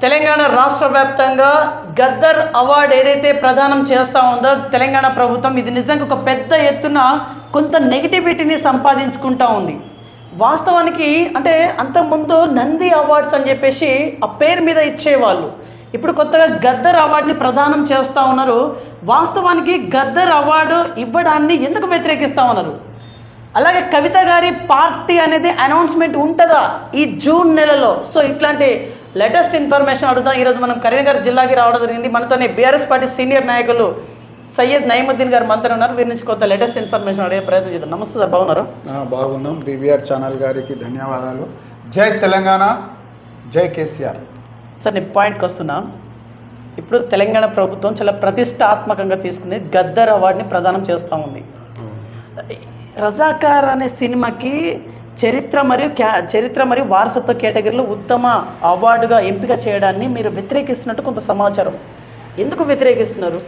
తెలంగాణ రాష్ట్ర వ్యాప్తంగా గద్దర్ అవార్డు ఏదైతే ప్రదానం చేస్తూ ఉందో తెలంగాణ ప్రభుత్వం, ఇది నిజంగా ఒక పెద్ద ఎత్తున కొంత నెగిటివిటీని సంపాదించుకుంటా ఉంది. వాస్తవానికి అంటే అంతకుముందు నంది అవార్డ్స్ అని చెప్పేసి ఆ పేరు మీద ఇచ్చేవాళ్ళు. ఇప్పుడు కొత్తగా గద్దర్ అవార్డుని ప్రదానం చేస్తూ ఉన్నారు. వాస్తవానికి గద్దర్ అవార్డు ఇవ్వడాన్ని ఎందుకు వ్యతిరేకిస్తూ ఉన్నారు? అలాగే కవిత గారి పార్టీ అనేది అనౌన్స్మెంట్ ఉంటుందా ఈ జూన్ నెలలో? సో ఇట్లాంటి లేటెస్ట్ ఇన్ఫర్మేషన్ అడుగుదాం. ఈరోజు మనం కరీంనగర్ జిల్లాకి రావడం జరిగింది. మనతోనే బీఆర్ఎస్ పార్టీ సీనియర్ నాయకులు సయ్యద్ నయీముద్దీన్ గారు మనతో ఉన్నారు. వీరి నుంచి కొంత లేటెస్ట్ ఇన్ఫర్మేషన్ అడిగే ప్రయత్నం చేద్దాం. నమస్తే సార్, బాగున్నారు? బాగున్నాం. బీవీఆర్ ఛానల్ గారికి ధన్యవాదాలు. జై తెలంగాణ, జై కేసీఆర్. సార్ నేను పాయింట్కి వస్తున్నా. ఇప్పుడు తెలంగాణ ప్రభుత్వం చాలా ప్రతిష్టాత్మకంగా తీసుకుని గద్దర్ అవార్డుని ప్రదానం చేస్తూ ఉంది. రజాకార్ అనే సినిమాకి చరిత్ర మరియు వారసత్వ కేటగిరీలో ఉత్తమ అవార్డుగా ఎంపిక చేయడాన్ని మీరు వ్యతిరేకిస్తున్నట్టు కొంత సమాచారం. ఎందుకు వ్యతిరేకిస్తున్నారు?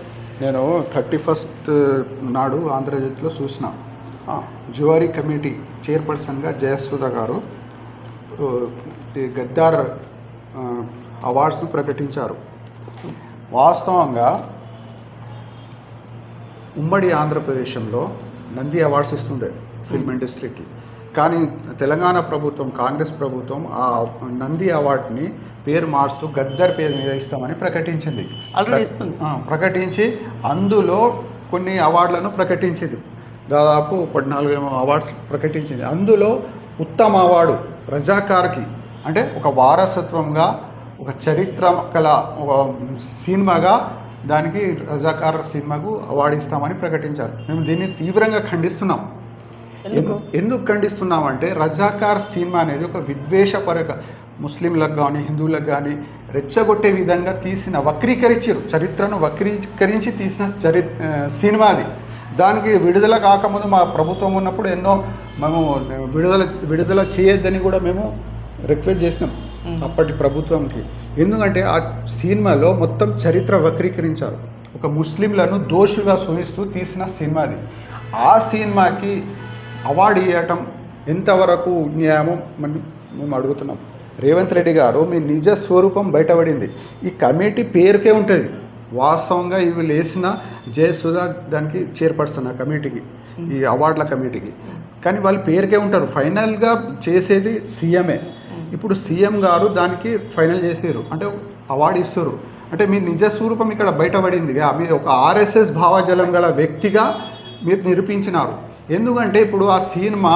నేను 31 నాడు ఆంధ్రజ్యోతిలో చూసిన జువారీ కమిటీ చైర్పర్సన్గా జయసుధ గారు గద్దార్ అవార్డ్స్ను ప్రకటించారు. వాస్తవంగా ఉమ్మడి ఆంధ్రప్రదేశ్లో నంది అవార్డ్స్ ఇస్తుండే ఫిల్మ్ ఇండస్ట్రీకి. కానీ తెలంగాణ ప్రభుత్వం, కాంగ్రెస్ ప్రభుత్వం ఆ నంది అవార్డుని పేరు మార్చుతూ గద్దర్ పేరు మీద ఇస్తామని ప్రకటించింది. ప్రకటించి అందులో కొన్ని అవార్డులను ప్రకటించింది. దాదాపు 14 అవార్డ్స్ ప్రకటించింది. అందులో ఉత్తమ అవార్డు రజాకార్కి, అంటే ఒక వారసత్వంగా, ఒక చరిత్ర కల ఒక సినిమాగా దానికి రజాకార్ సినిమాకు అవార్డు ఇస్తామని ప్రకటించారు. మేము దీన్ని తీవ్రంగా ఖండిస్తున్నాం. ఎందుకు ఖండిస్తున్నామంటే రజాకార్ సినిమా అనేది ఒక విద్వేషపరక, ముస్లింలకు కానీ హిందువులకు కానీ రెచ్చగొట్టే విధంగా తీసిన, వక్రీకరించారు, చరిత్రను వక్రీకరించి తీసిన సినిమా అది. దానికి విడుదల కాకముందు మా ప్రభుత్వం ఉన్నప్పుడు ఎన్నో మేము విడుదల చేయొద్దని కూడా మేము రిక్వెస్ట్ చేసినాం అప్పటి ప్రభుత్వంకి. ఎందుకంటే ఆ సినిమాలో మొత్తం చరిత్ర వక్రీకరించారు, ఒక ముస్లింలను దోషులుగా చూపిస్తూ తీసిన సినిమా అది. ఆ సినిమాకి అవార్డు ఇవ్వటం ఎంతవరకు న్యాయమో మేము అడుగుతున్నాం. రేవంత్ రెడ్డి గారు, మీ నిజ స్వరూపం బయటపడింది. ఈ కమిటీ పేరుకే ఉంటుంది. వాస్తవంగా ఇవి లేసిన జయసుధ దానికి చైర్పర్సన్, ఆ కమిటీకి, ఈ అవార్డుల కమిటీకి. కానీ వాళ్ళు పేరుకే ఉంటారు. ఫైనల్గా చేసేది సీఎంఏ. ఇప్పుడు సీఎం గారు దానికి ఫైనల్ చేసారు, అంటే అవార్డు ఇస్తారు. అంటే మీ నిజ స్వరూపం ఇక్కడ బయటపడింది. మీరు ఒక ఆర్ఎస్ఎస్ భావజలం గల వ్యక్తిగా మీరు నిరూపించినారు. ఎందుకంటే ఇప్పుడు ఆ సినిమా,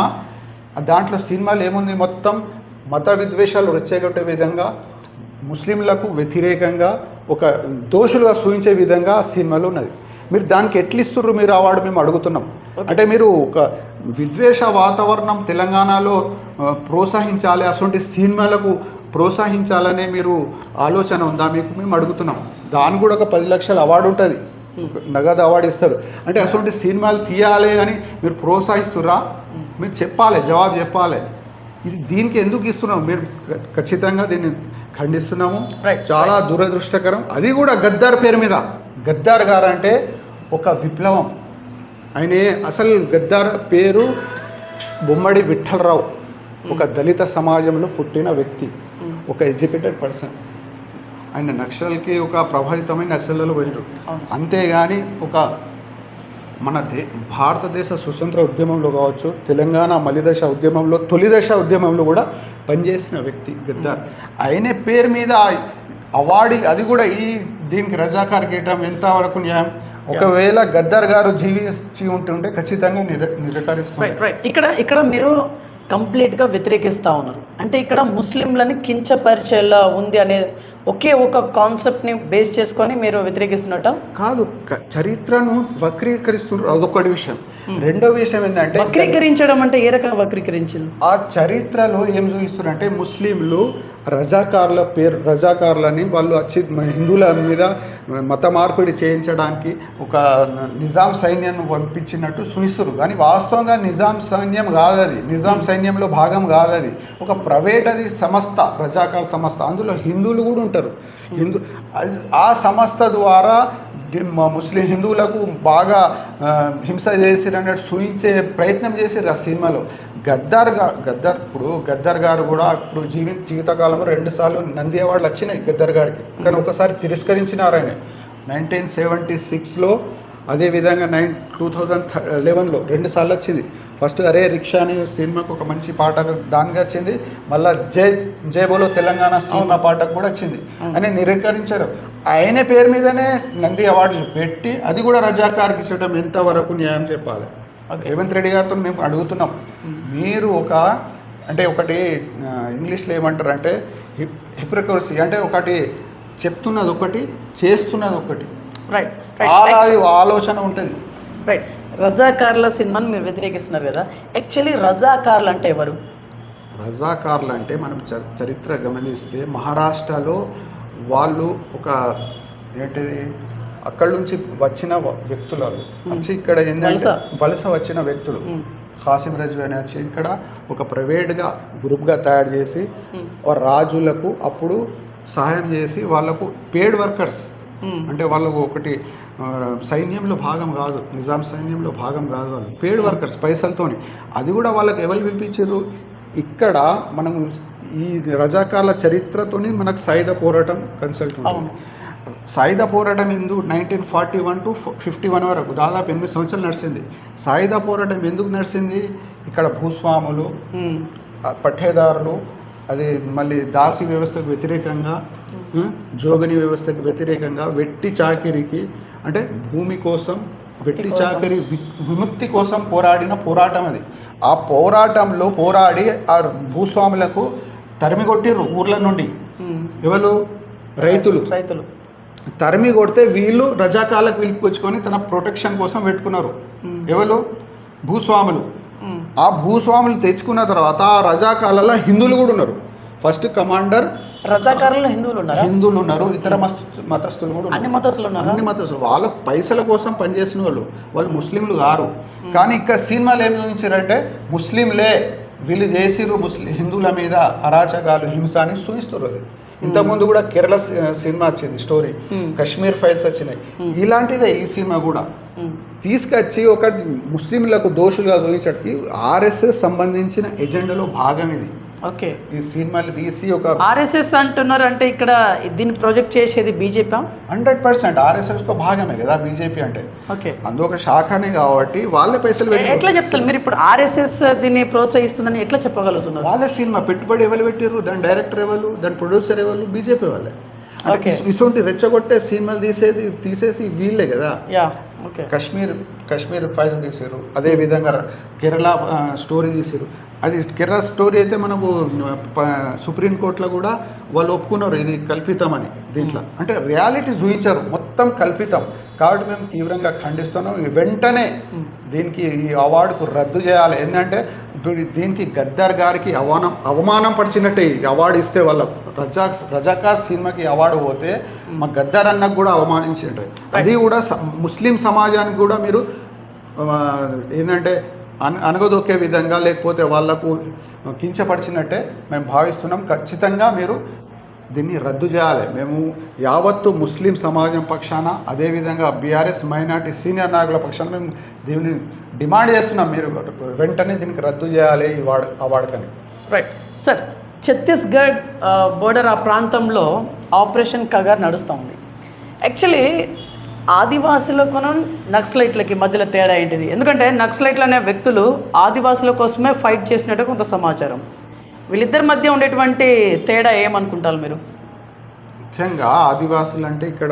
దాంట్లో సినిమాలు ఏముంది, మొత్తం మత విద్వేషాలు రెచ్చగొట్టే విధంగా, ముస్లింలకు వ్యతిరేకంగా, ఒక దోషులుగా చూపించే విధంగా ఆ సినిమాలో ఉన్నది. మీరు దానికి ఎట్లిస్తుర్రు మీరు అవార్డు మేము అడుగుతున్నాం. అంటే మీరు ఒక విద్వేష వాతావరణం తెలంగాణలో ప్రోత్సహించాలి, అటువంటి సినిమాలకు ప్రోత్సహించాలనే మీరు ఆలోచన ఉందా మీకు? మేము అడుగుతున్నాం. దాని కూడా ఒక 10 లక్షల అవార్డు ఉంటుంది, నగదు అవార్డు ఇస్తారు. అంటే అటువంటి సినిమాలు తీయాలి అని మీరు ప్రోత్సహిస్తుర్రా? మీరు చెప్పాలి, జవాబు చెప్పాలి. ఇది దీనికి ఎందుకు ఇస్తున్నాము? మీరు ఖచ్చితంగా దీన్ని ఖండిస్తున్నాము. చాలా దురదృష్టకరం. అది కూడా గద్దార్ పేరు మీద. గద్దార్ గారు అంటే ఒక విప్లవం. ఆయన అసలు గద్దార్ పేరు బొమ్మడి విఠలరావు, ఒక దళిత సమాజంలో పుట్టిన వ్యక్తి, ఒక ఎడ్యుకేటెడ్ పర్సన్. ఆయన నక్సల్కి ఒక ప్రభావితమైన నక్సల్లో పోయినారు. అంతేగాని ఒక మన భారతదేశ స్వతంత్ర ఉద్యమంలో కావచ్చు, తెలంగాణ మలిదశ ఉద్యమంలో, తొలిదశ ఉద్యమంలో కూడా పనిచేసిన వ్యక్తి గద్దార్. ఆయన పేరు మీద అవార్డు, అది కూడా దీనికి రజాకార్ గీయటం ఎంతవరకు న్యాయం? ఒకవేళ గద్దర్ గారు జీవించి ఉంటుంటే ఖచ్చితంగా నిరాకరిస్తున్నారు. ఇక్కడ మీరు కంప్లీట్గా వ్యతిరేకిస్తూ ఉన్నారు. అంటే ఇక్కడ ముస్లింలని కించపరిచేలా ఉంది అనే ఒకే ఒక కాన్సెప్ట్ని బేస్ చేసుకొని మీరు వ్యతిరేకిస్తున్నట్ట కాదు. చరిత్రను వక్రీకరిస్తున్నారు, అదొకటి విషయం. రెండో విషయం ఏంటంటే, వక్రీకరించడం అంటే ఏ రకంగా వక్రీకరించారు? ఆ చరిత్రలో ఏం చూపిస్తున్నారంటే, ముస్లింలు రజాకార్లని వాళ్ళు వచ్చి హిందువుల మీద మత మార్పిడి చేయించడానికి ఒక నిజాం సైన్యాన్ని పంపించినట్టు చూపిస్తారు. కానీ వాస్తవంగా నిజాం సైన్యం కాదది, నిజాం సైన్యంలో భాగం కాదది, ఒక ప్రైవేట్ అది సంస్థ, రజాకార్ సంస్థ. అందులో హిందువులు కూడా ఉంటారు. ఆ సంస్థ ద్వారా మా ముస్లిం హిందువులకు బాగా హింస చేసిరు అన్నట్టు సూచించే ప్రయత్నం చేసిరు ఆ సినిమాలో. గద్దర్ గారు కూడా ఇప్పుడు జీవితకాలంలో 2 సార్లు నంది అవార్డులు వచ్చినాయి గద్దర్ గారికి, కానీ ఒకసారి తిరస్కరించినారు ఆయన 1976లో, అదేవిధంగా 2011లో 2 సార్లు వచ్చింది. ఫస్ట్ అరే రిక్షా అని సినిమాకు ఒక మంచి పాట దానికి వచ్చింది, మళ్ళీ జై బోలో తెలంగాణ సినిమా పాటకు కూడా వచ్చింది అని నిరాకరించారు. ఆయన పేరు మీదనే నంది అవార్డులు పెట్టి అది కూడా రజాకార్కి ఇచ్చడం ఎంతవరకు న్యాయం చెప్పాలి? రేవంత్ రెడ్డి గారితో మేము అడుగుతున్నాం, మీరు అంటే ఒకటి ఇంగ్లీష్లో ఏమంటారు అంటే హిప్రక్రసీ, అంటే ఒకటి చెప్తున్నది ఒకటి చేస్తున్నది ఒకటి, రైట్ ఆలోచన ఉంటుంది. రైట్. రజాకార్ల సినిమాని మీరు వ్యతిరేకిస్తున్నారు కదా, యాక్చువల్లీ రజాకార్లు అంటే ఎవరు? రజాకార్లు అంటే మనం చరిత్ర గమనిస్తే మహారాష్ట్రలో వాళ్ళు ఒక ఏంటిది అక్కడి నుంచి వచ్చిన వ్యక్తులు, వచ్చి ఇక్కడ ఏంటంటే వలస వచ్చిన వ్యక్తులు, ఖాసిం రజ్వీ అని వచ్చి ఇక్కడ ఒక ప్రైవేట్గా గ్రూప్గా తయారు చేసి రాజులకు అప్పుడు సహాయం చేసి వాళ్ళకు పేడ్ వర్కర్స్, అంటే వాళ్ళకు ఒకటి సైన్యంలో భాగం కాదు, నిజాం సైన్యంలో భాగం కాదు, వాళ్ళు పేడ్ వర్కర్స్ పైసలతోని. అది కూడా వాళ్ళకి ఎవరు పిలిపించారు? ఇక్కడ మనం ఈ రజాకార్ల చరిత్రతోని మనకు సాయుధ పోరాటం కన్సల్ట్ ఉంటుంది. సాయుధ పోరాటం 1941 to 51 వరకు దాదాపు 8 సంవత్సరాలు నడిచింది. సాయుధ పోరాటం ఎందుకు నడిచింది? ఇక్కడ భూస్వాములు, పట్టేదారులు, అది మళ్ళీ దాసి వ్యవస్థకు వ్యతిరేకంగా, జోగని వ్యవస్థకు వ్యతిరేకంగా, వెట్టి చాకిరికి అంటే భూమి కోసం, వెట్టి చాకరి విముక్తి కోసం పోరాడిన పోరాటం అది. ఆ పోరాటంలో పోరాడి ఆ భూస్వాములకు తరిమి కొట్టిర్రు ఊర్ల నుండి. ఎవరు? రైతులు తరిమి కొడితే వీళ్ళు రజాకాలకు పిలుపుకొచ్చుకొని తన ప్రొటెక్షన్ కోసం పెట్టుకున్నారు. ఎవరు? భూస్వాములు. ఆ భూస్వాములు తెచ్చుకున్న తర్వాత ఆ రజాకాలలో హిందువులు కూడా ఉన్నారు. ఫస్ట్ కమాండర్ రజాకారులు హిందువులు ఉన్నారు, ఇతర మతస్థులు కూడా, అన్ని మతస్థులు. వాళ్ళ పైసల కోసం పనిచేసిన వాళ్ళు ముస్లింలు కారు. కానీ ఇక్కడ సినిమాలు ఏం చూపించారంటే ముస్లింలే వీళ్ళు చేసిరు హిందువుల మీద అరాచకాలు, హింస అని చూపిస్తారు. అది ఇంతకుముందు కూడా కేరళ సినిమా వచ్చింది, స్టోరీ కశ్మీర్ ఫైల్స్ వచ్చినాయి. ఇలాంటిదే ఈ సినిమా కూడా తీసుకొచ్చి ఒక ముస్లింలకు దోషులుగా చూపించడానికి ఆర్ఎస్ఎస్ సంబంధించిన ఎజెండాలో భాగం ఇది. ఓకే, ఈ సినిమాలు తీసి ఒక ఆర్ఎస్ఎస్ అంటున్నారు అంటే ఇక్కడ దీన్ని ప్రొజెక్ట్ చేసేది బీజేపీ 100% ఆర్ఎస్ఎస్ కు భాగమే కదా బీజేపీ అంటే. ఓకే, అందులో శాఖనే కాబట్టి వాళ్ళే పైసలు ఎట్లా చెప్తారు మీరు? ఇప్పుడు ఆర్ఎస్ఎస్ దీన్ని ప్రోత్సహిస్తుందని ఎట్లా చెప్పగలుగుతున్నారు? వాళ్ళే సినిమా పెట్టుబడి ఎవరు పెట్టారు, దాని డైరెక్టర్ ఎవరు, దాని ప్రొడ్యూసర్ ఎవరు? బీజేపీ వాళ్ళే. ఇటువంటి రెచ్చగొట్టే సినిమాలు తీసేసి వీళ్ళే కదా. కశ్మీర్ ఫైల్స్ తీసారు, అదేవిధంగా కేరళ స్టోరీ తీసారు. అది కేరళ స్టోరీ అయితే మనకు సుప్రీంకోర్టులో కూడా వాళ్ళు ఒప్పుకున్నారు ఇది కల్పితం అని. దీంట్లో అంటే రియాలిటీ చూపించారు, మొత్తం కల్పితం. కాబట్టి మేము తీవ్రంగా ఖండిస్తున్నాం. వెంటనే దీనికి ఈ అవార్డుకు రద్దు చేయాలి. ఏంటంటే ఇప్పుడు దీనికి గద్దర్ గారికి అవమానం పరిచినట్టే. ఈ అవార్డు ఇస్తే వాళ్ళ రజాకార్ సినిమాకి అవార్డు పోతే మా గద్దర్ అన్నకు కూడా అవమానించినట్టే. అది కూడా ముస్లిం సమాజానికి కూడా మీరు ఏంటంటే అనగదొక్కే విధంగా, లేకపోతే వాళ్లకు కించపరిచినట్టే మేము భావిస్తున్నాం. ఖచ్చితంగా మీరు దీన్ని రద్దు చేయాలి. మేము యావత్తు ముస్లిం సమాజం పక్షాన, అదేవిధంగా బీఆర్ఎస్ మైనార్టీ సీనియర్ నాయకుల పక్షాన మేము దీన్ని డిమాండ్ చేస్తున్నాం. మీరు వెంటనే దీనికి రద్దు చేయాలి ఈ అవార్డుకని. రైట్ సార్, ఛత్తీస్గఢ్ బోర్డర్ ఆ ప్రాంతంలో ఆపరేషన్ కగార్ నడుస్తూ ఉంది. యాక్చువల్లీ ఆదివాసులకు నక్సలైట్లకి మధ్యలో తేడా ఏంటిది? ఎందుకంటే నక్సలైట్లు అనే వ్యక్తులు ఆదివాసుల కోసమే ఫైట్ చేసినట్టు కొంత సమాచారం. వీళ్ళిద్దరి మధ్య ఉండేటువంటి తేడా ఏమనుకుంటారు మీరు? ముఖ్యంగా ఆదివాసులు అంటే ఇక్కడ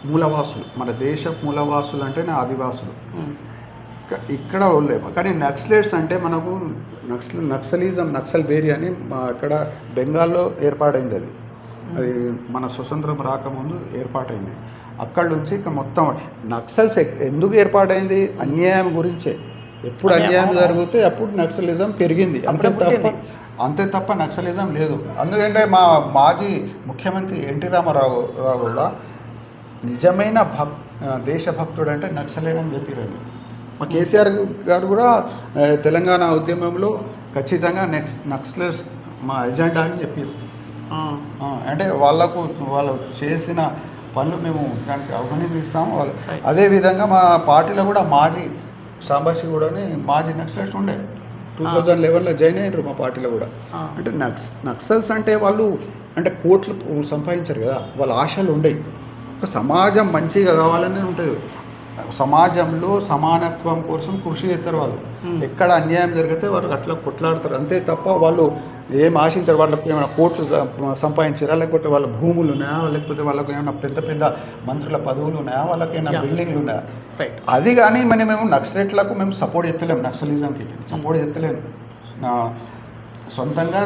మూలవాసులు, మన దేశ మూలవాసులు అంటేనే ఆదివాసులు. ఇక్కడ లేవు. కానీ నక్సలైట్స్ అంటే మనకు నక్సల్ బేరీ అని అక్కడ బెంగాల్లో ఏర్పాటైంది. అది మన స్వతంత్రం రాకముందు ఏర్పాటైంది. అక్కడి నుంచి ఇక మొత్తం నక్సల్స్ ఎందుకు ఏర్పాటైంది? అన్యాయం గురించే. ఎప్పుడు అన్యాయం జరిగితే అప్పుడు నక్సలిజం పెరిగింది, అంతే తప్ప నక్సలిజం లేదు. అందుకంటే మా మాజీ ముఖ్యమంత్రి ఎన్టీ రామారావు కూడా నిజమైన దేశభక్తుడు అంటే నక్సలేనని చెప్పారు. మా కేసీఆర్ గారు కూడా తెలంగాణ ఉద్యమంలో ఖచ్చితంగా నక్సలర్స్ మా ఎజెండా అని చెప్పారు. అంటే వాళ్ళు చేసిన పనులు మేము దానికి అభినందిస్తాము వాళ్ళు. Right. అదేవిధంగా మా పార్టీలో కూడా మాజీ సాంబాసి కూడా మాజీ నక్సలైట్స్ ఉండే 2011లో జాయిన్ అయ్యారు మా పార్టీలో కూడా. అంటే నక్సల్స్ అంటే వాళ్ళు అంటే కోట్లు సంపాదించారు కదా, వాళ్ళ ఆశలు ఉండేవి. ఒక సమాజం మంచిగా కావాలని ఉంటుంది, సమాజంలో సమానత్వం కోసం కృషి చేస్తారు వాళ్ళు. ఎక్కడ అన్యాయం జరిగితే వాళ్ళు అట్లా కొట్లాడతారు అంతే తప్ప వాళ్ళు ఏం ఆశించారు. వాళ్ళకి ఏమైనా కోట్లు సంపాదించారా, లేకపోతే వాళ్ళ భూములు ఉన్నాయా, లేకపోతే వాళ్ళకి ఏమైనా పెద్ద పెద్ద మంత్రుల పదవులు ఉన్నాయా, వాళ్ళకి ఏమైనా బిల్డింగ్లు ఉన్నాయా, అది కానీ మేము నక్సలైట్లకు మేము సపోర్ట్ చేస్తలేము, నక్సలిజంకి సపోర్ట్ చేస్తలేము. సొంతంగా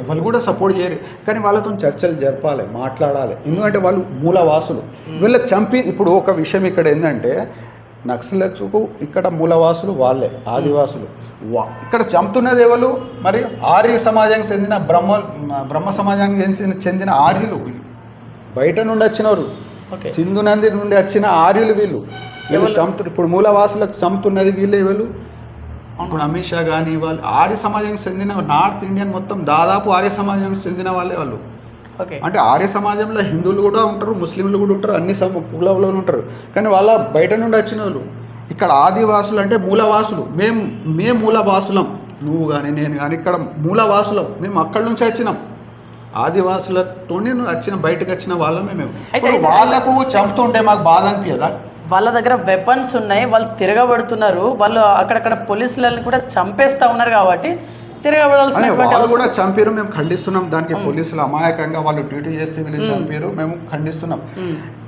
ఎవరు కూడా సపోర్ట్ చేయరు, కానీ వాళ్ళతో చర్చలు జరపాలి, మాట్లాడాలి. ఎందుకంటే వాళ్ళు మూలవాసులు. వీళ్ళకి చంపి ఇప్పుడు ఒక విషయం ఇక్కడ ఏంటంటే నక్సలైట్స్కు ఇక్కడ మూలవాసులు వాళ్ళే, ఆదివాసులు. ఇక్కడ చంపుతున్నది ఎవరు మరి? ఆర్య సమాజానికి చెందిన బ్రహ్మ సమాజానికి చెందిన ఆర్యులు, బయట నుండి వచ్చినవారు, సింధు నది నుండి వచ్చిన ఆర్యులు వీళ్ళు చంపుతున్నారు. ఇప్పుడు మూలవాసులకు చంపుతున్నది వీళ్ళే. వీళ్ళు ఇప్పుడు అమిత్ షా కానీ వాళ్ళు ఆర్య సమాజానికి చెందిన నార్త్ ఇండియన్ మొత్తం దాదాపు ఆర్య సమాజానికి చెందిన వాళ్ళే వాళ్ళు. అంటే ఆర్య సమాజంలో హిందువులు కూడా ఉంటారు, ముస్లింలు కూడా ఉంటారు, అన్ని కులాల్లో ఉంటారు. కానీ వాళ్ళ బయట నుండి వచ్చిన వాళ్ళు. ఇక్కడ ఆదివాసులు అంటే మూలవాసులు. మేము మూలవాసులం, నువ్వు కానీ నేను కానీ ఇక్కడ మూలవాసులం. మేము అక్కడి నుంచి వచ్చినాం, ఆదివాసులతోనే బయటకు వచ్చిన వాళ్ళమే మేము. వాళ్ళకు చంపుతుంటే మాకు బాధ అనిపించదా? వాళ్ళ దగ్గర వెపన్స్ ఉన్నాయి, వాళ్ళు తిరగబడుతున్నారు, వాళ్ళు అక్కడక్కడ పోలీసులను కూడా చంపేస్తూ ఉన్నారు కాబట్టి తిరగబడాల్సిన వాళ్ళు కూడా చంపారు. మేము ఖండిస్తున్నాం దానికి. పోలీసులు అమాయకంగా వాళ్ళు డ్యూటీ చేస్తే వీళ్ళు చంపారు, మేము ఖండిస్తున్నాం.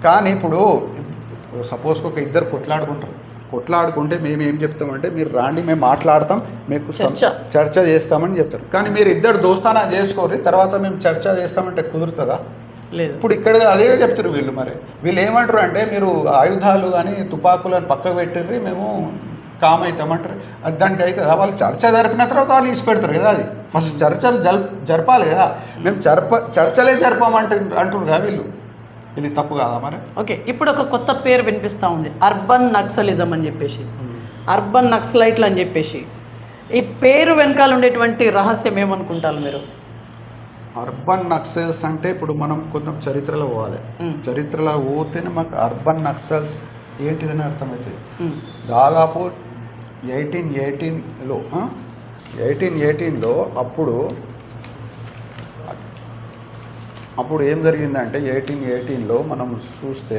కానీ ఇప్పుడు సపోజ్కి ఒక ఇద్దరు కొట్లాడుకుంటే మేము ఏం చెప్తామంటే మీరు రాండి, మేము మాట్లాడతాం, మీకు చర్చ చేస్తామని చెప్తారు. కానీ మీరు ఇద్దరు దోస్తానా చేసుకోరు, తర్వాత మేము చర్చ చేస్తామంటే కుదురుతుందా? లేదు. ఇప్పుడు ఇక్కడ అదే చెప్తారు వీళ్ళు. మరి వీళ్ళు ఏమంటారు అంటే మీరు ఆయుధాలు కానీ తుపాకులను పక్కకు పెట్టిర్రి, మేము కామ్ అవుతామంటారు. దానికి అయితే వాళ్ళు చర్చ జరిపిన తర్వాత వాళ్ళు ఇసి పెడతారు కదా. అది ఫస్ట్ చర్చలు జరపాలి కదా. మేము చర్చలే అంటారు కదా వీళ్ళు. ఇది తప్పు కాదా మరి? ఓకే, ఇప్పుడు ఒక కొత్త పేరు వినిపిస్తూ ఉంది, అర్బన్ నక్సలిజం అని చెప్పేసి, అర్బన్ నక్సలైట్లు అని చెప్పేసి. ఈ పేరు వెనకాల ఉండేటువంటి రహస్యం ఏమనుకుంటారు మీరు? అర్బన్ నక్సల్స్ అంటే ఇప్పుడు మనం కొంచెం చరిత్రలో పోవాలి. చరిత్రలో పోతేనే మాకు అర్బన్ నక్సల్స్ ఏంటిదని అర్థమవుతుంది. దాదాపు 1818లో అప్పుడు ఏం జరిగిందంటే 1818లో మనం చూస్తే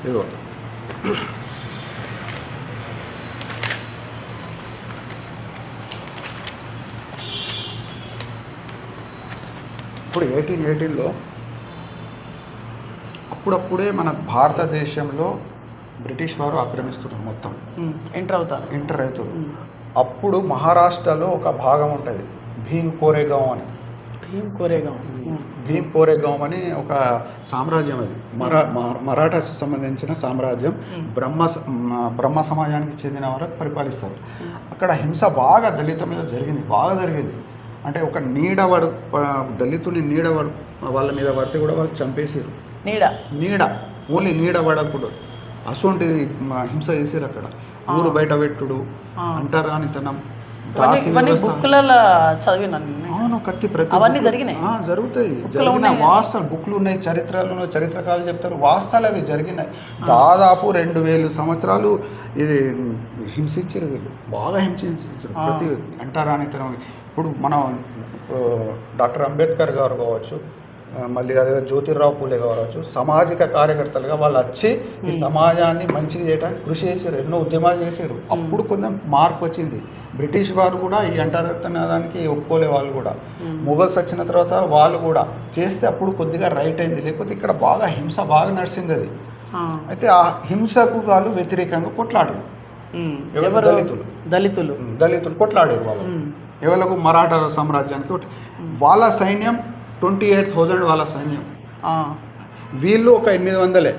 ఇదిగో ఇప్పుడు 1818లో అప్పుడప్పుడే మన భారతదేశంలో బ్రిటిష్ వారు ఆక్రమిస్తున్నారు, మొత్తం ఎంటర్ అవుతారు. అప్పుడు మహారాష్ట్రలో ఒక భాగం ఉంటుంది, భీమ్ కోరేగాం అని ఒక సామ్రాజ్యం. అది మరాఠాకి సంబంధించిన సామ్రాజ్యం. బ్రహ్మ సమాజానికి చెందిన వరకు పరిపాలిస్తారు. అక్కడ హింస బాగా దళిత మీద జరిగింది. అంటే ఒక దళితుని వాళ్ళ మీద పడితే కూడా వాళ్ళు చంపేసారు. ఓన్లీ నీడ పడకూడదు, అసోంటి హింస చేసారు అక్కడ. ఊరు బయట పెట్టుడు, అంటారు అని తనం, అవును కత్తి జరుగుతాయి. వాస్తవాలు బుక్లు ఉన్నాయి, చరిత్రకాలు చెప్తారు, వాస్తవాలు అవి జరిగినాయి. దాదాపు 2000 సంవత్సరాలు ఇది హింసించారు వీళ్ళు, బాగా హింసించారు. ప్రతి అంటారాని తనం. ఇప్పుడు మనం డాక్టర్ అంబేద్కర్ గారు కావచ్చు, మళ్ళీ అదే జ్యోతిరావు పూలే కావచ్చు, సామాజిక కార్యకర్తలుగా వాళ్ళు వచ్చి ఈ సమాజాన్ని మంచిగా చేయడానికి కృషి చేశారు, ఎన్నో ఉద్యమాలు చేశారు. అప్పుడు కొంచెం మార్పు వచ్చింది. బ్రిటిష్ వారు కూడా ఈ అంటరానిదానికి ఒప్పుకోలే. వాళ్ళు కూడా మొఘల్స్ వచ్చిన తర్వాత వాళ్ళు కూడా చేస్తే అప్పుడు కొద్దిగా రైట్ అయింది. లేకపోతే ఇక్కడ బాగా హింస బాగా నడిచింది అది. అయితే ఆ హింసకు వాళ్ళు వ్యతిరేకంగా కొట్లాడారు. దళితులు కొట్లాడారు. వాళ్ళు ఎవరికి? మరాఠా సామ్రాజ్యానికి. వాళ్ళ సైన్యం 28,000 వాళ్ళ సైన్యం, వీళ్ళు ఒక 800.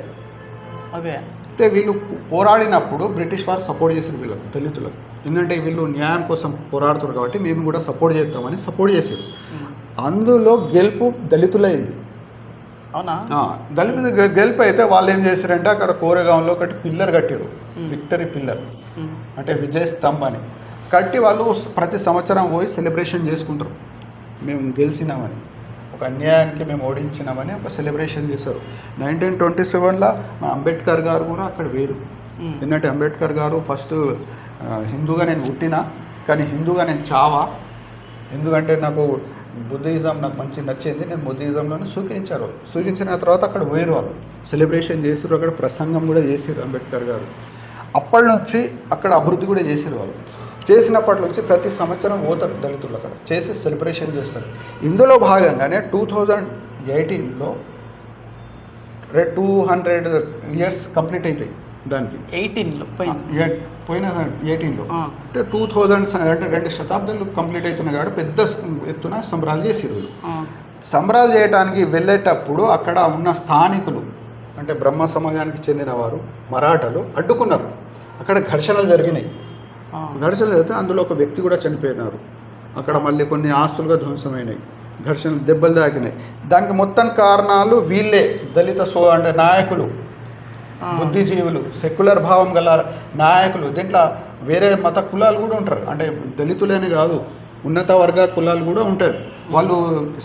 అయితే వీళ్ళు పోరాడినప్పుడు బ్రిటిష్ వారు సపోర్ట్ చేశారు వీళ్ళకు, దళితులకు. ఎందుకంటే వీళ్ళు న్యాయం కోసం పోరాడుతారు కాబట్టి మేము కూడా సపోర్ట్ చేస్తామని సపోర్ట్ చేశారు. అందులో గెలుపు దళితులైంది. దళితులు గెలుపు అయితే వాళ్ళు ఏం చేశారంటే అక్కడ కోరేగాంలో ఒకటి పిల్లర్ కట్టారు, విక్టరీ పిల్లర్ అంటే విజయ స్తంభ్ అని కట్టి వాళ్ళు ప్రతి సంవత్సరం పోయి సెలబ్రేషన్ చేసుకుంటారు, మేము గెలిచినామని. ఒక అన్యాయానికి మేము ఓడించినామని ఒక సెలబ్రేషన్ చేశారు. 1927లో మన అంబేద్కర్ గారు కూడా అక్కడ వేరు. ఎందుకంటే అంబేద్కర్ గారు ఫస్ట్ హిందూగా నేను పుట్టినా, కానీ హిందూగా నేను చావా, ఎందుకంటే నాకు బుద్ధిజం నాకు మంచి నచ్చింది, నేను బుద్ధిజంలోనే స్వీకరించారు. స్వీకరించిన తర్వాత అక్కడ వేరు వాళ్ళు సెలబ్రేషన్ చేసారు, అక్కడ ప్రసంగం కూడా చేసారు అంబేద్కర్ గారు. అప్పటి నుంచి అక్కడ అభివృద్ధి కూడా చేసారు వాళ్ళు. చేసినప్పటి నుంచి ప్రతి సంవత్సరం పోతారు దళితులు అక్కడ చేసి సెలబ్రేషన్ చేస్తారు. ఇందులో భాగంగానే 2018లో 200 years కంప్లీట్ అవుతాయి దానికి. 18లో పోయిన 18లో అంటే 2000 అంటే 2 శతాబ్దాలు కంప్లీట్ అవుతున్నాయి కాబట్టి పెద్ద ఎత్తున సంబరాలు చేసారు. సంబరాలు చేయడానికి వెళ్ళేటప్పుడు అక్కడ ఉన్న స్థానికులు అంటే బ్రహ్మ సమాజానికి చెందిన వారు మరాఠాలు అడ్డుకున్నారు. అక్కడ ఘర్షణలు జరిగినాయి. ఘర్షణలు జరిగితే అందులో ఒక వ్యక్తి కూడా చనిపోయినారు. అక్కడ మళ్ళీ కొన్ని ఆస్తులుగా ధ్వంసమైనాయి, ఘర్షణలు దెబ్బలు తాకినాయి. దానికి మొత్తం కారణాలు వీళ్ళే దళిత అంటే నాయకులు, బుద్ధిజీవులు, సెక్యులర్ భావం గల నాయకులు. దీంట్లో వేరే మత కులాలు కూడా ఉంటారు, అంటే దళితులేని కాదు, ఉన్నత వర్గ కులాలు కూడా ఉంటారు. వాళ్ళు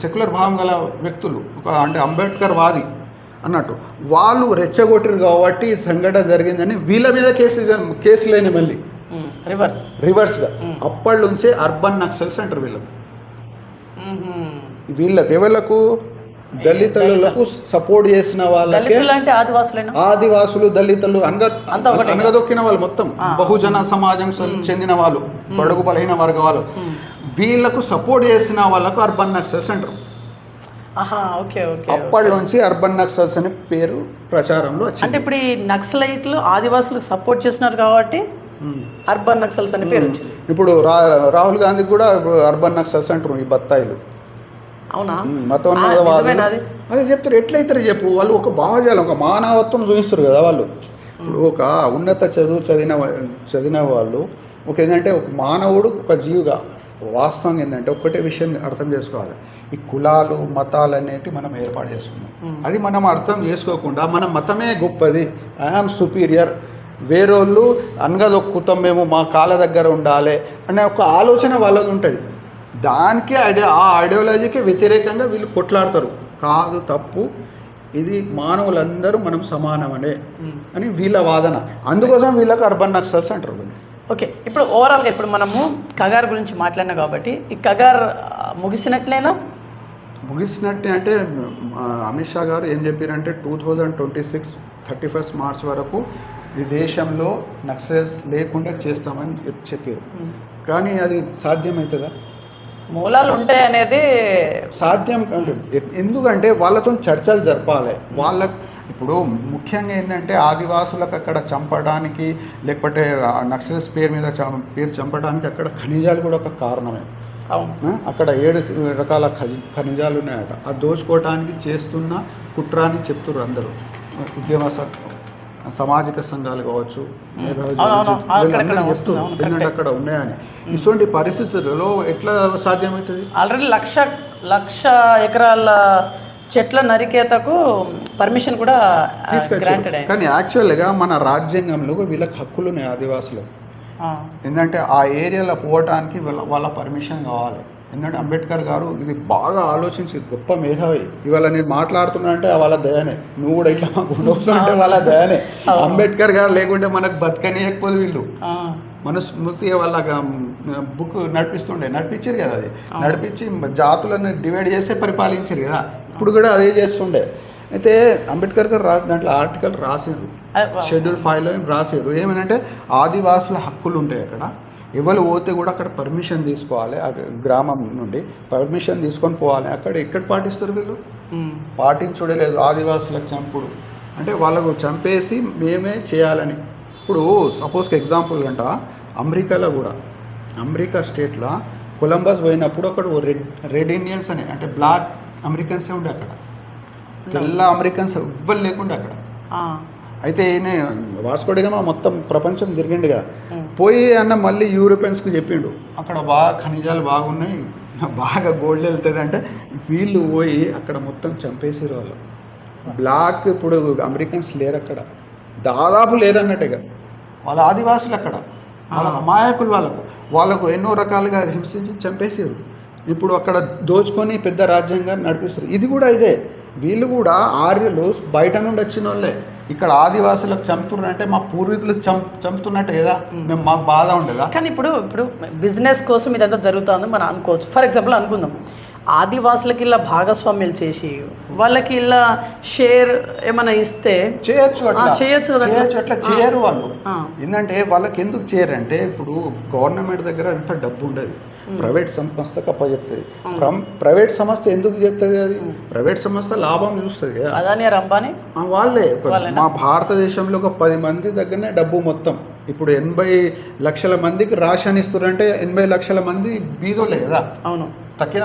సెక్యులర్ భావం గల వ్యక్తులు, అంటే అంబేద్కర్ వాది అన్నట్టు వాళ్ళు రెచ్చగొట్టారు కాబట్టి సంఘటన జరిగిందని వీళ్ళ మీద కేసులైన మళ్ళీ రివర్స్గా. అప్పటి నుంచే అర్బన్ నక్సల్స్ అంటారు వీళ్ళకి ఎవరికి దళితులకు సపోర్ట్ చేసిన వాళ్ళకి, ఆదివాసులు దళితులు అనగదొక్కిన వాళ్ళు మొత్తం బహుజన సమాజం చెందిన వాళ్ళు, బడుగు బలహీన వర్గాలు, వీళ్ళకు సపోర్ట్ చేసిన వాళ్ళకు అర్బన్ నక్సల్స్ అంటారు. అప్పటి నుంచి అర్బన్ నక్సల్స్ అనే పేరు ప్రచారంలో వచ్చింది. అంటే ఇప్పుడు ఈ నక్సలైట్లు ఆదివాసులకు సపోర్ట్ చేస్తున్నారు కాబట్టి అర్బన్ నక్సల్స్ అనే పేరు వచ్చింది. ఇప్పుడు రాహుల్ గాంధీ కూడా అర్బన్ నక్సల్స్ అంటారు ఈ బత్తాయిలు. అవునా? మతోన్మాదవాదులు అదే చెప్తారు. ఎట్లయితారు చెప్పు, వాళ్ళు ఒక భావజాలం, ఒక మానవత్వం చూపిస్తారు కదా వాళ్ళు. ఇప్పుడు ఒక ఉన్నత చదివిన వాళ్ళు ఒక ఏంటంటే ఒక మానవుడు ఒక జీవిగా వాస్తవం ఏంటంటే ఒక్కటే విషయం అర్థం చేసుకోవాలి, ఈ కులాలు మతాలు అనేటివి మనం ఏర్పాటు చేసుకున్నాం. అది మనం అర్థం చేసుకోకుండా మన మతమే గొప్పది, ఐఆమ్ సుపీరియర్, వేరోళ్ళు అనగదొక్కుతాం మేము, మా కాళ్ళ దగ్గర ఉండాలి అనే ఒక ఆలోచన వాళ్ళకి ఉంటుంది. దానికి ఆ ఐడియాలజీకి వ్యతిరేకంగా వీళ్ళు కొట్లాడతారు. కాదు, తప్పు, ఇది మానవులందరూ మనం సమానమనే అని వీళ్ళ వాదన. అందుకోసం వీళ్ళకి అర్బన్ నక్సల్స్ అంటారు. ఓకే, ఇప్పుడు ఓవరాల్గా ఇప్పుడు మనము కగార్ గురించి మాట్లాడినాం కాబట్టి ఈ కగార్ ముగిసినట్లేనా? ముగిసినట్టే అంటే అమిత్ షా గారు ఏం చెప్పారంటే 2026 31 మార్చ్ వరకు ఈ దేశంలో నక్సల్స్ లేకుండా చేస్తామని చెప్పారు. కానీ అది సాధ్యమవుతుందా? మూలాలు ఉంటాయి అనేది సాధ్యం. ఎందుకంటే వాళ్ళతో చర్చలు జరపాలి. వాళ్ళకి ఇప్పుడు ముఖ్యంగా ఏంటంటే ఆదివాసులకు అక్కడ చంపడానికి, లేకపోతే నక్సల్స్ పేరు చంపడానికి అక్కడ ఖనిజాలు కూడా ఒక కారణమే. అక్కడ 7 రకాల ఖనిజాలు ఉన్నాయట. అది దోచుకోవటానికి చేస్తున్న కుట్ర అని చెప్తున్నారు అందరూ, ఉద్యమ సామాజిక సంఘాలు కావచ్చు, ఎందుకంటే అక్కడ ఉన్నాయని. ఇటువంటి పరిస్థితులలో ఎట్లా సాధ్యమవుతుంది? ఆల్రెడీ లక్ష ఎకరాల చెట్ల నరికేతకు పర్మిషన్ కూడా తీసుకొచ్చారు. కానీ యాక్చువల్గా మన రాజ్యాంగంలో వీళ్ళకి హక్కులు ఉన్నాయి ఆదివాసులు. ఎందుకంటే ఆ ఏరియాలో పోవటానికి వాళ్ళ పర్మిషన్ కావాలి. ఎందుకంటే అంబేద్కర్ గారు ఇది బాగా ఆలోచించి గొప్ప మేధావి. ఇవాళ నేను మాట్లాడుతున్నా అంటే వాళ్ళ దయనే, నువ్వు కూడా ఇట్లా మాకు ఉండవుతుంటే వాళ్ళ దయనే. అంబేద్కర్ గారు లేకుంటే మనకు బతకనియకపోతే వీళ్ళు మనుస్మృతి వాళ్ళ బుక్ నడిపించారు కదా, అది నడిపించి జాతులను డివైడ్ చేసే పరిపాలించారు కదా. ఇప్పుడు కూడా అదే చేస్తుండే. అయితే అంబేద్కర్ గారు దాంట్లో ఆర్టికల్ రాసారు, షెడ్యూల్ 5లో రాసారు. ఏమనంటే ఆదివాసుల హక్కులు ఉంటాయి అక్కడ, ఎవరు పోతే కూడా అక్కడ పర్మిషన్ తీసుకోవాలి, ఆ గ్రామం నుండి పర్మిషన్ తీసుకొని పోవాలి. అక్కడ ఎక్కడ పాటిస్తారు వీళ్ళు? పాటించుడే లేదు. ఆదివాసులకు చంపుడు అంటే వాళ్ళకు చంపేసి మేమే చేయాలని. ఇప్పుడు సపోజ్కి ఎగ్జాంపుల్ అంట, అమెరికాలో కూడా, అమెరికా స్టేట్లో కొలంబస్ పోయినప్పుడు అక్కడ రెడ్ ఇండియన్స్ అని, అంటే బ్లాక్ అమెరికన్సే ఉండే అక్కడ, తెల్ల అమెరికన్స్ ఎవ్వరు లేకుండా అక్కడ. అయితే ఈయన వాస్కో డి గామా మొత్తం ప్రపంచం తిరిగిండు కదా, పోయి అన్న మళ్ళీ యూరోపియన్స్కి చెప్పిండు అక్కడ బాగా ఖనిజాలు బాగున్నాయి, బాగా గోల్డ్ వెళ్తుంది అంటే, వీళ్ళు పోయి అక్కడ మొత్తం చంపేసారు వాళ్ళు. బ్లాక్ ఇప్పుడు అమెరికన్స్ లేరు అక్కడ, దాదాపు లేరన్నట్టుగా. వాళ్ళ ఆదివాసులు అక్కడ, వాళ్ళ అమాయకులు, వాళ్ళకు ఎన్నో రకాలుగా హింసించి చంపేసారు. ఇప్పుడు అక్కడ దోచుకొని పెద్ద రాజ్యాంగాన్ని నడిపిస్తారు. ఇది కూడా ఇదే, వీళ్ళు కూడా ఆర్యులు బయట నుండి వచ్చిన వాళ్ళే. ఇక్కడ ఆదివాసులకు చంపుతున్నారు అంటే మా పూర్వీకులు చంపుతున్నట్టు కదా, మేము మాకు బాధ ఉండదా? కానీ ఇప్పుడు బిజినెస్ కోసం ఇదంతా జరుగుతుంది మనం అనుకోవచ్చు. ఫర్ ఎగ్జాంపుల్ అనుకుందాం, ఆదివాసులకి ఇలా భాగస్వామ్యాలు చేసి వాళ్ళకి ఇలా షేర్ ఏమైనా ఇస్తే చేయొచ్చు, చేయొచ్చు అట్లా చేయరు వాళ్ళు. ఏంటంటే వాళ్ళకి ఎందుకు చేయరు అంటే, ఇప్పుడు గవర్నమెంట్ దగ్గర ఎంత డబ్బు ఉండదు, ప్రైవేట్ సంస్థకు అప్పచెప్తుంది. ప్రైవేట్ సంస్థ ఎందుకు చెప్తుంది? అది ప్రైవేట్ సంస్థ లాభం చూస్తుంది కదా, అదాని అంబానీ వాళ్ళే. మా భారతదేశంలో ఒక 10 మంది దగ్గరనే డబ్బు మొత్తం. ఇప్పుడు 80 లక్షల మందికి రేషన్ ఇస్తున్నారంటే 80 లక్షల మంది బీదోళ్ళే కదా. అవును, తక్కిన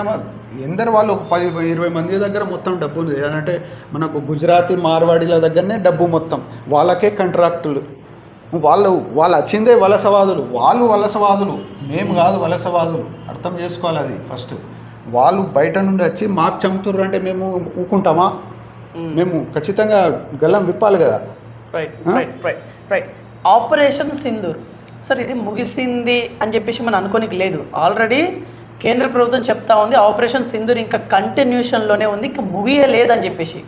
ఎందరు వాళ్ళు ఒక 10-20 మంది దగ్గర మొత్తం డబ్బు ఉంది. అంటే మనకు గుజరాతీ మార్వాడీల దగ్గరనే డబ్బు మొత్తం, వాళ్ళకే కాంట్రాక్టులు. వాళ్ళు వచ్చిందే వలసవాదులు, వాళ్ళు వలసవాదులు, మేము కాదు వలసవాదులు, అర్థం చేసుకోవాలి అది ఫస్ట్. వాళ్ళు బయట నుండి వచ్చి మాకు చంపుతుర్రు అంటే మేము ఊకుంటామా? మేము ఖచ్చితంగా గల్లం విప్పాలి కదా. రైట్. ఆపరేషన్ సింధూర్ సార్, ఇది ముగిసింది అని చెప్పేసి మనం అనుకోనికి లేదు. ఆల్రెడీ కేంద్ర ప్రభుత్వం చెప్తా ఉంది ఆపరేషన్ సింధూర్ ఇంకా కంటిన్యూషన్లోనే ఉంది, ఇంకా ముగియలేదని చెప్పేసి.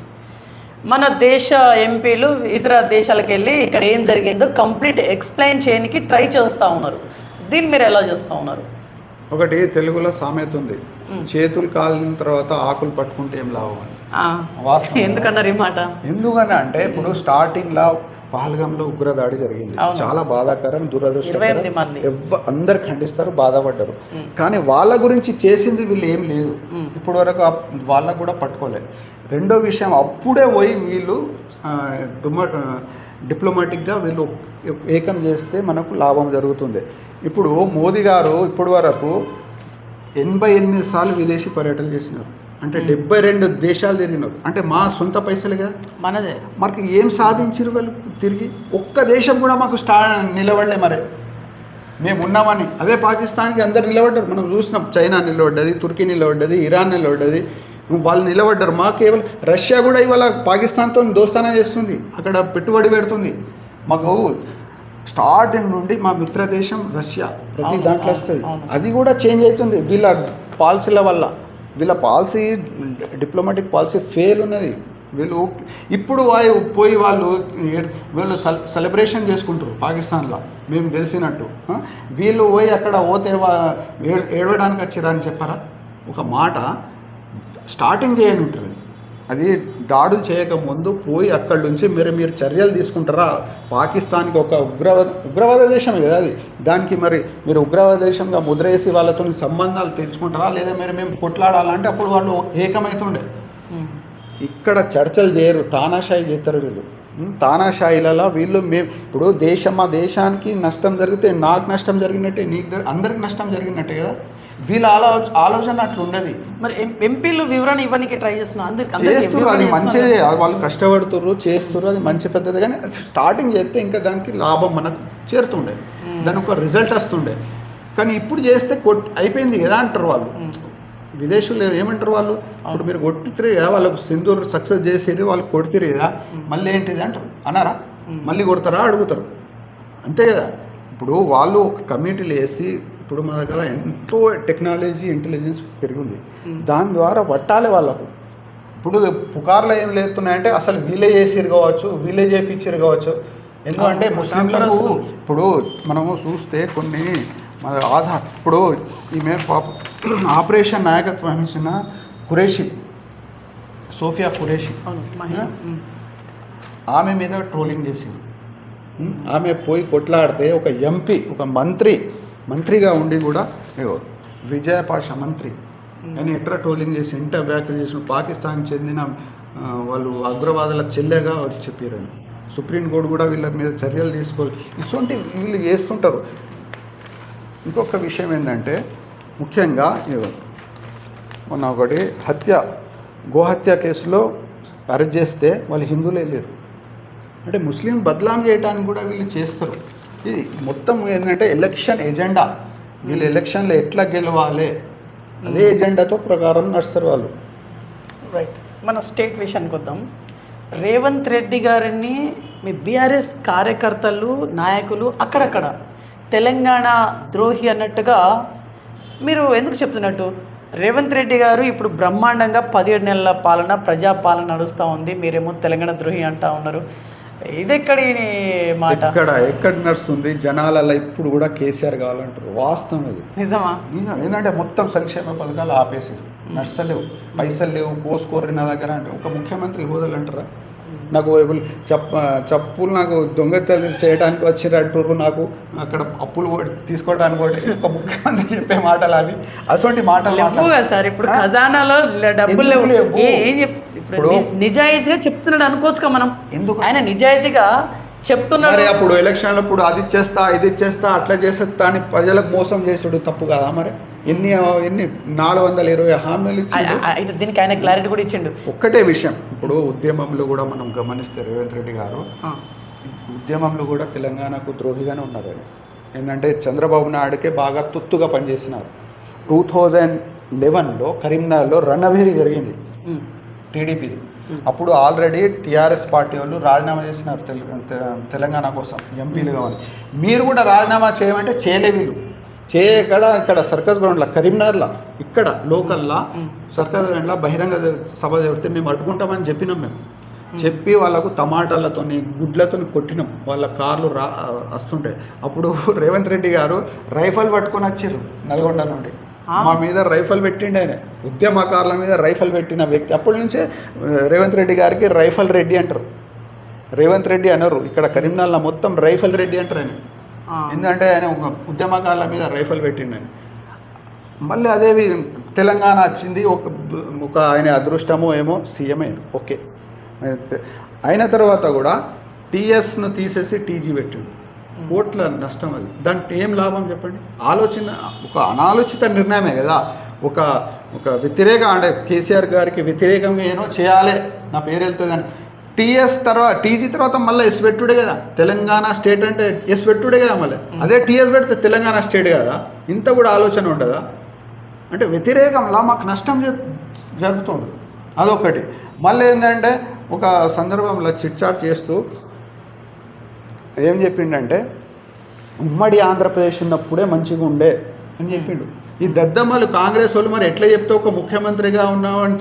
మన దేశ ఎంపీలు ఇతర దేశాలకు వెళ్ళి ఇక్కడ ఏం జరిగిందో కంప్లీట్ ఎక్స్ప్లెయిన్ చేయడానికి ట్రై చేస్తూ ఉన్నారు. దీన్ని మీరు ఎలా చేస్తూ ఉన్నారు? ఒకటి తెలుగులో సామెత ఉంది, చేతులు కాలిన తర్వాత ఆకులు పట్టుకుంటే ఏం లాభం అని. ఎందుకన్నారు ఈ మాట? ఎందుకన్నా అంటే, ఇప్పుడు స్టార్టింగ్లో పహల్గాంలో ఉగ్రదాడి జరిగింది, చాలా బాధాకరం, దురదృష్టకరం, అందరు ఖండిస్తారు, బాధపడ్డారు. కానీ వాళ్ళ గురించి చేసింది వీళ్ళు ఏం లేదు, ఇప్పటి వరకు వాళ్ళకు కూడా పట్టుకోలేదు. రెండో విషయం, అప్పుడే పోయి వీళ్ళు డిప్లొమాటిక్గా వీళ్ళు ఏకం చేస్తే మనకు లాభం జరుగుతుంది. ఇప్పుడు మోదీ గారు ఇప్పటి వరకు 88 సార్లు విదేశీ పర్యటన చేసినారు, అంటే 72 దేశాలు తిరిగినారు. అంటే మా సొంత పైసలుగా మనదే. మనకి ఏం సాధించారు వాళ్ళు తిరిగి? ఒక్క దేశం కూడా మాకు నిలబడలే. మరి మేము ఉన్నామని. అదే పాకిస్తాన్కి అందరు నిలబడ్డారు, మనం చూసినాం. చైనా నిలబడ్డది, తుర్కీ నిలబడ్డది, ఇరాన్ నిలబడ్డది, వాళ్ళు నిలబడ్డారు. మా కేవలం రష్యా కూడా ఇవాళ పాకిస్తాన్తో దోస్తానా చేస్తుంది, అక్కడ పెట్టుబడి పెడుతుంది. మాకు స్టార్టింగ్ నుండి మా మిత్ర దేశం రష్యా, ప్రతి దాంట్లో వస్తుంది. అది కూడా చేంజ్ అవుతుంది వీళ్ళ పాలసీల వల్ల. వీళ్ళ పాలసీ, డిప్లొమాటిక్ పాలసీ ఫెయిల్ ఉన్నది. వీళ్ళు ఇప్పుడు పోయి వీళ్ళు సెలబ్రేషన్ చేసుకుంటారు పాకిస్తాన్లో మేము గెలిచినట్టు. వీళ్ళు పోయి అక్కడ పోతే ఏడవడానికి వచ్చారా అని చెప్పారా? ఒక మాట స్టార్టింగ్ చేయని ఉంటుంది. అది దాడులు చేయకముందు పోయి అక్కడి నుంచి మీరు చర్యలు తీసుకుంటారా? పాకిస్తాన్కి ఒక ఉగ్రవాద దేశమే కదా అది, దానికి మరి మీరు ఉగ్రవాద దేశంగా ముద్రేసి వాళ్ళతో సంబంధాలు తెచ్చుకుంటారా? లేదా మేము కొట్లాడాలంటే అప్పుడు వాళ్ళు ఏకమవుతుండే. ఇక్కడ చర్చలు చేయరు, తానాషాయి చేస్తారు వీళ్ళు. తానాషాయిలలో వీళ్ళు ఇప్పుడు మా దేశానికి నష్టం జరిగితే నాకు నష్టం జరిగినట్టే, అందరికి నష్టం జరిగినట్టే కదా. వీళ్ళ ఆలోచన అట్లా ఉండదు. మరి ఎంపీలు వివరణ ఇవ్వడానికి ట్రై చేస్తున్నారు, అది మంచిదే, వాళ్ళు కష్టపడుతుర్రు, చేస్తుర్రు, అది మంచి పద్ధతి. కానీ స్టార్టింగ్ చేస్తే ఇంకా దానికి లాభం మనకు చేరుతుండే, దానికి ఒక రిజల్ట్ వస్తుండే. కానీ ఇప్పుడు చేస్తే అయిపోయింది కదా అంటారు వాళ్ళు. విదేశీయులు ఏమంటారు వాళ్ళు? ఇప్పుడు మీరు కొట్టితే కదా, వాళ్ళకు సింధూర్ సక్సెస్ చేసేది, వాళ్ళు కొడితే కదా, మళ్ళీ ఏంటిది అంటారు, అన్నారా? మళ్ళీ కొడతారా అడుగుతారు, అంతే కదా. ఇప్పుడు వాళ్ళు ఒక కమిటీలు వేసి, ఇప్పుడు మన దగ్గర ఎంతో టెక్నాలజీ, ఇంటెలిజెన్స్ పెరిగింది, దాని ద్వారా పట్టాలి వాళ్ళకు. ఇప్పుడు పుకార్లు ఏం లేస్తున్నాయంటే అసలు వీళ్ళే చేసిరు కావచ్చు, వీళ్ళే చేయించారు కావచ్చు. ఎందుకంటే ముస్లింలకు ఇప్పుడు మనము చూస్తే కొన్ని మన ఆధార్, ఇప్పుడు ఈమె ఆపరేషన్ నాయకత్వం వహించిన ఖురేషి, సోఫియా ఖురేషి, ఆమె మీద ట్రోలింగ్ చేసింది. ఆమె పోయి కొట్లాడితే ఒక ఎంపీ, ఒక మంత్రిగా ఉండి కూడా విజయ పాషా మంత్రి అని ఎట్లా ట్రోలింగ్ చేసి ఇంట వ్యాఖ్యలు చేసిన, పాకిస్తాన్ చెందిన వాళ్ళు ఉగ్రవాదులకు చెల్లెగా వచ్చి చెప్పారని. సుప్రీంకోర్టు కూడా వీళ్ళ మీద చర్యలు తీసుకోవాలి. ఇటువంటి వీళ్ళు చేస్తుంటారు. ఇంకొక విషయం ఏంటంటే, ముఖ్యంగా మొన్న ఒకటి గోహత్య కేసులో అరెస్ట్ చేస్తే వాళ్ళు హిందువులే లేరు, అంటే ముస్లిం బదలాం చేయడానికి కూడా వీళ్ళు చేస్తారు. ఇది మొత్తం ఏంటంటే ఎలక్షన్ ఎజెండా, వీళ్ళు ఎలక్షన్లో ఎట్లా గెలవాలి అదే ఎజెండాతో ప్రకారం నడుస్తారు వాళ్ళు. రైట్. మన స్టేట్ విషయానికి వద్దాం. రేవంత్ రెడ్డి గారిని మీ బీఆర్ఎస్ కార్యకర్తలు, నాయకులు అక్కడక్కడ తెలంగాణ ద్రోహి అన్నట్టుగా మీరు ఎందుకు చెప్తున్నట్టు? రేవంత్ రెడ్డి గారు ఇప్పుడు బ్రహ్మాండంగా 17 నెలల పాలన ప్రజాపాలన నడుస్తూ ఉంది, మీరేమో తెలంగాణ ద్రోహి అంటా ఉన్నారు. ఇదెక్కడి మాట? ఎక్కడ నడుస్తుంది? జనాలలో ఇప్పుడు కూడా కేసీఆర్ కావాలంటారు. వాస్తవం ఇది, నిజమా? నిజం. ఏంటంటే మొత్తం సంక్షేమ పథకాలు ఆపేసారు, నడుస్తలేవు, పైసలు లేవు, పోసుకోర్రి నా దగ్గర అంటే ఒక ముఖ్యమంత్రి హోదాలు అంటారా? నాకు చెప్పులు నాకు దొంగతలు చేయడానికి వచ్చినట్టు, నాకు అక్కడ అప్పులు తీసుకోవడానికి కూడా ఒక ముఖ్యమంత్రి చెప్పే మాటలు అవి అటువంటి మాటలు సార్. ఇప్పుడు ఖజానాలో డబ్బులు లేవు, ఇప్పుడు నిజాయితీగా చెప్తున్నాడు అనుకోవచ్చుగా మనం. ఎందుకు ఆయన నిజాయితీగా చెప్తున్నారు? అప్పుడు ఎలక్షన్లప్పుడు అది ఇచ్చేస్తా ఇది ఇచ్చేస్తా అట్లా చేసేస్తా అని ప్రజలకు మోసం చేసుడు తప్పు కదా మరి? ఎన్ని 420 హామీలు ఇచ్చి దీనికి ఆయన క్లారిటీ కూడా ఇచ్చిండు. ఒక్కటే విషయం, ఇప్పుడు ఉద్యమంలో కూడా మనం గమనిస్తే రేవంత్ రెడ్డి గారు ఉద్యమంలో కూడా తెలంగాణకు ద్రోహిగానే ఉన్నారు. ఏంటంటే చంద్రబాబు నాయుడుకే బాగా తుత్తుగా పనిచేసినారు. 2011లో కరీంనగర్లో రణభేరి జరిగింది టీడీపీది. అప్పుడు ఆల్రెడీ టీఆర్ఎస్ పార్టీ వాళ్ళు రాజీనామా చేసినారు తెలంగాణ కోసం ఎంపీలు కావాలి. మీరు కూడా రాజీనామా చేయమంటే చేయలే. వీళ్ళు ఇక్కడ సర్కస్ గ్రౌండ్లో కరీంనగర్లో ఇక్కడ లోకల్లో సర్కస్ గ్రౌండ్లో బహిరంగ సభ జరిగితే మేము అడ్డుకుంటామని చెప్పినాం. మేము చెప్పి వాళ్ళకు టమాటాలతో గుడ్లతో కొట్టినాం. వాళ్ళ కార్లు వస్తుంటాయి. అప్పుడు రేవంత్ రెడ్డి గారు రైఫల్ పట్టుకొని వచ్చారు నల్గొండ నుండి. మా మీద రైఫల్ పెట్టిండు ఆయన, ఉద్యమకారుల మీద రైఫల్ పెట్టిన వ్యక్తి. అప్పటి నుంచే రేవంత్ రెడ్డి గారికి రైఫల్ రెడ్డి అంటారు. రేవంత్ రెడ్డి అనరు, ఇక్కడ కరీంనగర్లో మొత్తం రైఫల్ రెడ్డి అంటారు ఆయన. ఎందుకంటే ఆయన ఉద్యమకారుల మీద రైఫల్ పెట్టిండు ఆయన. మళ్ళీ అదే తెలంగాణ వచ్చింది, ఒక ఆయన అదృష్టమో ఏమో సీఎం అయ్యారు. ఓకే, అయిన తర్వాత కూడా టీఎస్ను తీసేసి టీజీ పెట్టిండు. కోట్ల నష్టం. అది దానికి ఏం లాభం చెప్పండి? ఒక అనాలోచిత నిర్ణయమే కదా. ఒక వ్యతిరేక అంటే కేసీఆర్ గారికి వ్యతిరేకంగా ఏనో చేయాలి, నా పేరు వెళ్తుందని టీజీ తర్వాత మళ్ళీ ఎస్ పెట్టుడే కదా. తెలంగాణ స్టేట్ అంటే ఎస్ పెట్టుడే కదా. మళ్ళీ అదే టీఎస్ పెడితే తెలంగాణ స్టేట్ కదా. ఇంత కూడా ఆలోచన ఉండదా? అంటే వ్యతిరేకంలా మాకు నష్టం జరుగుతుంది. అదొకటి. మళ్ళీ ఏంటంటే ఒక సందర్భంలో చిట్చాట్ చేస్తూ ఏం చెప్పిండంటే ఉమ్మడి ఆంధ్రప్రదేశ్ ఉన్నప్పుడే మంచిగా ఉండే అని చెప్పిండు. ఈ దద్దమ్మలు కాంగ్రెస్ వాళ్ళు మరి ఎట్లా చెప్తే ఒక ముఖ్యమంత్రిగా ఉన్నావు అని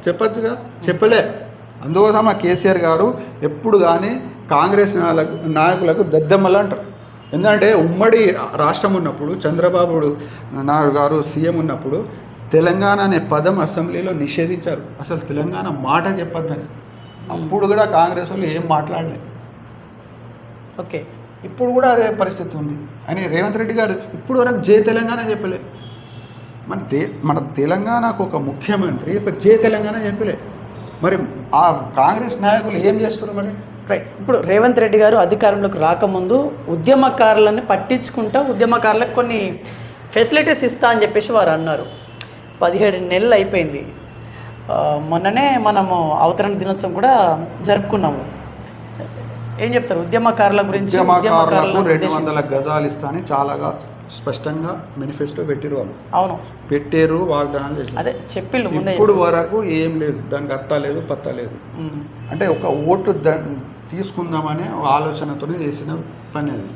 చెప్పచ్చుగా, చెప్పలే. అందుకోసం మా కేసీఆర్ గారు ఎప్పుడు కానీ కాంగ్రెస్ నాయకులకు దద్దమ్మలు అంటారు. ఎందుకంటే ఉమ్మడి రాష్ట్రం ఉన్నప్పుడు చంద్రబాబు నాయుడు గారు సీఎం ఉన్నప్పుడు తెలంగాణ అనే పదం అసెంబ్లీలో నిషేధించారు. అసలు తెలంగాణ మాట చెప్పొద్దని. అప్పుడు కూడా కాంగ్రెస్ వాళ్ళు ఏం మాట్లాడలేదు. ఓకే, ఇప్పుడు కూడా అదే పరిస్థితి ఉంది అని రేవంత్ రెడ్డి గారు ఇప్పుడు వరకు జై తెలంగాణ చెప్పలే. మన తెలంగాణకు ఒక ముఖ్యమంత్రి ఒక జై తెలంగాణ చెప్పలే. మరి ఆ కాంగ్రెస్ నాయకులు ఏం చేస్తున్నారు మరి? రైట్. ఇప్పుడు రేవంత్ రెడ్డి గారు అధికారంలోకి రాకముందు ఉద్యమకారులని పట్టించుకుంటా ఉద్యమకారులకు కొన్ని ఫెసిలిటీస్ ఇస్తా అని చెప్పేసి వారు అన్నారు. 17 నెలలు అయిపోయింది. మొన్ననే మనము అవతరణ దినోత్సవం కూడా జరుపుకున్నాము. ఏం చెప్తారు ఉద్యమకారుల గురించి? ఉద్యమకారులకు 200 గజాలు ఇస్తా అని చాలా స్పష్టంగా మేనిఫెస్టో పెట్టిరు వాళ్ళు. అవును, పెట్టారు, వాగ్దానాలు చేశారు. అదే చెప్పిళ్ళు. ఇప్పుడు వరకు ఏం లేదు, దానికి అత్తా లేదు పత్తా లేదు. అంటే ఒక ఓటు తీసుకుందామనే ఆలోచనతో చేసిన పని అది.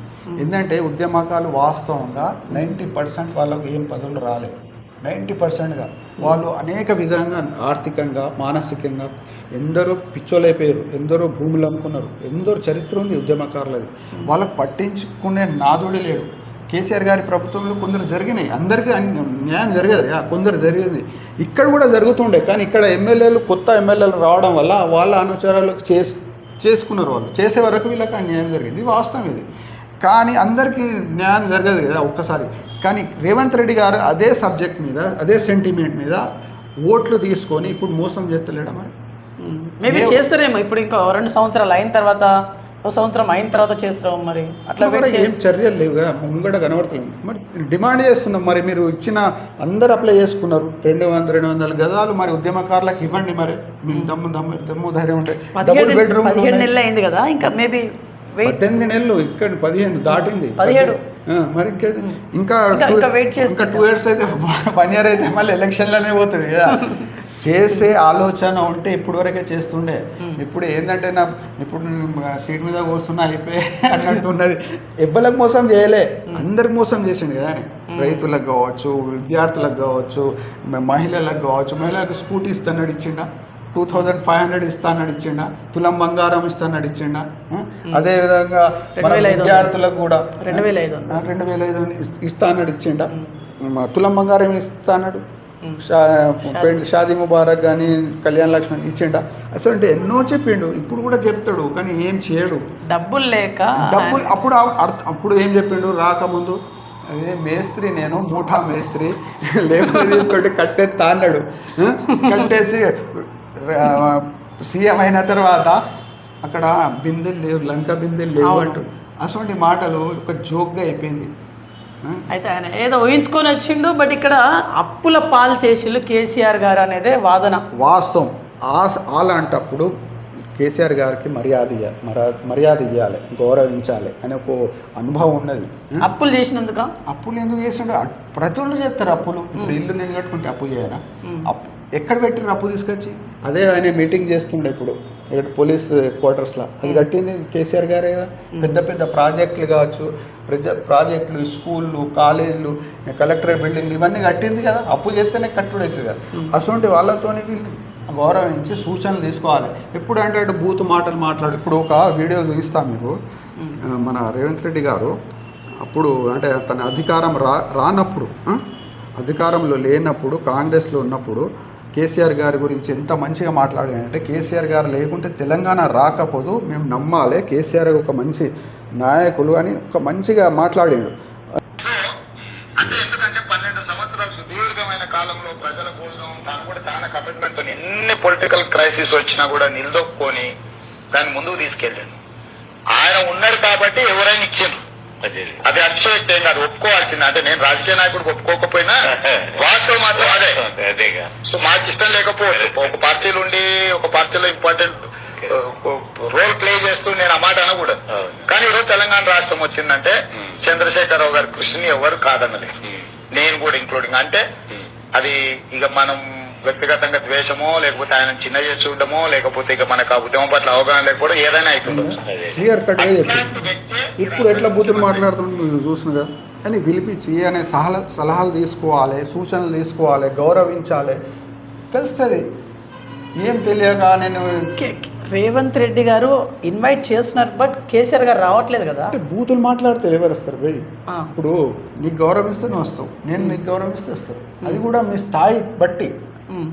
ఎందుకంటే ఉద్యమకాలు వాస్తవంగా 90% వాళ్ళకు ఏం పదవులు రాలేదు. 90%గా వాళ్ళు అనేక విధంగా ఆర్థికంగా మానసికంగా ఎందరో పిచ్చోలైపోయారు, ఎందరో భూములు అమ్ముకున్నారు, ఎందరో చరిత్ర ఉంది ఉద్యమకారులది. వాళ్ళకు పట్టించుకునే నాదుడే లేడు. కేసీఆర్ గారి ప్రభుత్వంలో కొందరు జరిగినాయి, అందరికీ న్యాయం జరగదు, కొందరు జరిగింది. ఇక్కడ కూడా జరుగుతుండే, కానీ ఇక్కడ కొత్త ఎమ్మెల్యేలు రావడం వల్ల వాళ్ళ అనుచరులకు చేసుకున్నారు. వాళ్ళు చేసే వరకు వీళ్ళకి న్యాయం జరిగింది, వాస్తవం ఇది. కానీ అందరికీ న్యాయం జరగదు కదా ఒక్కసారి. కానీ రేవంత్ రెడ్డి గారు అదే సబ్జెక్ట్ మీద అదే సెంటిమెంట్ మీద ఓట్లు తీసుకొని ఇప్పుడు మోసం చేస్తలేడా? మరి మేబీ చేస్తారేమో. ఇప్పుడు ఇంకా 2 సంవత్సరాలు అయిన తర్వాత, 1 సంవత్సరం అయిన తర్వాత చేస్తాం. మరి అట్లా ఏం చర్యలు లేవుగా, ముంగడ కనబడతలేము. మరి డిమాండ్ చేస్తున్నాం. మరి మీరు ఇచ్చిన అందరు అప్లై చేసుకున్నారు 200 గజాలు, మరి ఉద్యమకారులకు ఇవ్వండి. మరి మీకు దమ్ము ధైర్యం ఉంటే 17 నెలలు అయింది కదా, ఇంకా మేబీ 18 నెలలు, ఇక్కడ 15 దాటింది, 17. మరి ఇంకా 2 years అయితే 1 year అయితే మళ్ళీ ఎలక్షన్లోనే పోతుంది కదా. చేసే ఆలోచన ఉంటే ఇప్పుడు వరకే చేస్తుండే. ఇప్పుడు ఏంటంటే ఇప్పుడు సీట్ మీద కూర్చున్నా అయిపోయి అన్నట్టు ఉన్నది. ఎవ్వరికి మోసం చేయలే, అందరికి మోసం చేసిండు కదా. రైతులకు కావచ్చు, విద్యార్థులకు కావచ్చు, మహిళలకు కావచ్చు. మహిళలకు స్కూటీ ఇస్తానని ఇచ్చిండా, 2500 ఇస్తానని ఇచ్చిండా, తులం బంగారం ఇస్తానని ఇచ్చిండా. అదేవిధంగా మన విద్యార్థులకు కూడా 2500 ఇస్తానని ఇచ్చిండా, తులం బంగారం ఇస్తానడు, షాదీ ముబారక్ కానీ కళ్యాణ లక్ష్మణ్ ఇచ్చిండా. అసలు అంటే ఎన్నో చెప్పిండు, ఇప్పుడు కూడా చెప్తాడు, కానీ ఏం చేయడు. డబ్బులు లేక డబ్బులు అప్పుడు ఏం చెప్పిండు రాకముందు, అదే మేస్త్రి, నేను మూఠా మేస్త్రి, లేబర్ తీసుకుంటే కట్టేస్తా అన్నాడు. కట్టేసి సీఎం అయిన తర్వాత అక్కడ బిందెలు లేవు, లంక బిందెలు లేవు అంటాడు. అటువంటి మాటలు ఒక జోక్గా అయిపోయింది. అయితే ఆయన ఏదో ఊహించుకొని వచ్చిండు, బట్ ఇక్కడ అప్పుల పాలు చేసిళ్ళు కేసీఆర్ గారు అనేదే వాదన. వాస్తవం. అలాంటప్పుడు కేసీఆర్ గారికి మర్యాద ఇవ్వాలి, గౌరవించాలి అనే ఒక అనుభవం ఉన్నది. అప్పులు చేసినందుక? అప్పులు ఎందుకు చేసిండు? ప్రతి ఒళ్ళు చేస్తారు అప్పులు. ఇప్పుడు ఇల్లు నేను కట్టుకుంటే అప్పు చేయనా? అప్పు ఎక్కడ పెట్టిన అప్పు తీసుకొచ్చి? అదే ఆయన మీటింగ్ చేస్తుండే ఇప్పుడు ఇక్కడ పోలీస్ క్వార్టర్స్లో, అది కట్టింది కేసీఆర్ గారే కదా. పెద్ద పెద్ద ప్రాజెక్టులు కావచ్చు, ప్రాజెక్టులు, స్కూళ్ళు, కాలేజీలు, కలెక్టరేట్ బిల్డింగ్లు ఇవన్నీ కట్టింది కదా. అప్పు చేస్తేనే కట్టుడు అవుతుంది కదా. అటువంటి వాళ్ళతోనే వీళ్ళు గౌరవించి సూచనలు తీసుకోవాలి. ఎప్పుడు అంటే బూతు మాటలు మాట్లాడు. ఇప్పుడు ఒక వీడియో చూపిస్తాను మీకు. మన రేవంత్ రెడ్డి గారు అప్పుడు అంటే తన అధికారం రానప్పుడు, అధికారంలో లేనప్పుడు, కాంగ్రెస్లో ఉన్నప్పుడు కేసీఆర్ గారి గురించి ఎంత మంచిగా మాట్లాడాడంటే, కేసీఆర్ గారు లేకుంటే తెలంగాణ రాకపోదు, మేము నమ్మాలి, కేసీఆర్ ఒక మంచి నాయకులు అని ఒక మంచిగా మాట్లాడాడు. అంటే ఎందుకంటే 12 సంవత్సరాలు సుదీర్ఘమైన కాలంలో ప్రజల కోసం తాను కూడా చాలా కమిట్మెంట్, ఎన్ని పొలిటికల్ క్రైసిస్ వచ్చినా కూడా నిలదొక్కుని దాన్ని ముందుకు తీసుకెళ్ళాను. ఆయన ఉన్నారు కాబట్టి ఎవరైనా ఇచ్చిండ్రు. అది అతిశయోక్తి ఏం కాదు, ఒప్పుకోవాల్సింది. అంటే నేను రాజకీయ నాయకుడు ఒప్పుకోకపోయినా వాస్తవం మాత్రం అదే. సో మాకు ఇష్టం లేకపోవచ్చు, ఒక పార్టీలు ఉండి ఒక పార్టీలో ఇంపార్టెంట్ రోల్ ప్లే చేస్తూ నేను ఆ మాట అనకూడదు. కానీ ఈరోజు తెలంగాణ రాష్ట్రం వచ్చిందంటే చంద్రశేఖరరావు గారి కృషిని ఎవరు కాదనలేదు, నేను కూడా ఇంక్లూడింగ్. అంటే అది ఇక మనం వ్యక్తిగతంగా ద్వేషమో, లేకపోతే ఆయన చిన్న చేసి చూడడమో, లేకపోతే ఇక మనకు ఆ ఉద్యమం పట్ల అవగాహన లేకపోవడం ఏదైనా అవుతుండొచ్చు. క్లియర్ కట్ ఇప్పుడు ఎట్లా బూతులు మాట్లాడుతుంటే నువ్వు చూసినగా అని పిలిపించి అనే సలహాలు తీసుకోవాలి, సూచనలు తీసుకోవాలి, గౌరవించాలి. తెలుస్తుంది. ఏం తెలియక నేను రేవంత్ రెడ్డి గారు ఇన్వైట్ చేస్తున్నారు, బట్ కేసీఆర్ గారు రావట్లేదు కదా. అంటే బూతులు మాట్లాడితే ఎవరు వస్తారు పోయి? ఇప్పుడు నీకు గౌరవిస్తే నువ్వు వస్తావు, నేను నీకు గౌరవిస్తే వస్తావు. అది కూడా మీ స్థాయి బట్టి.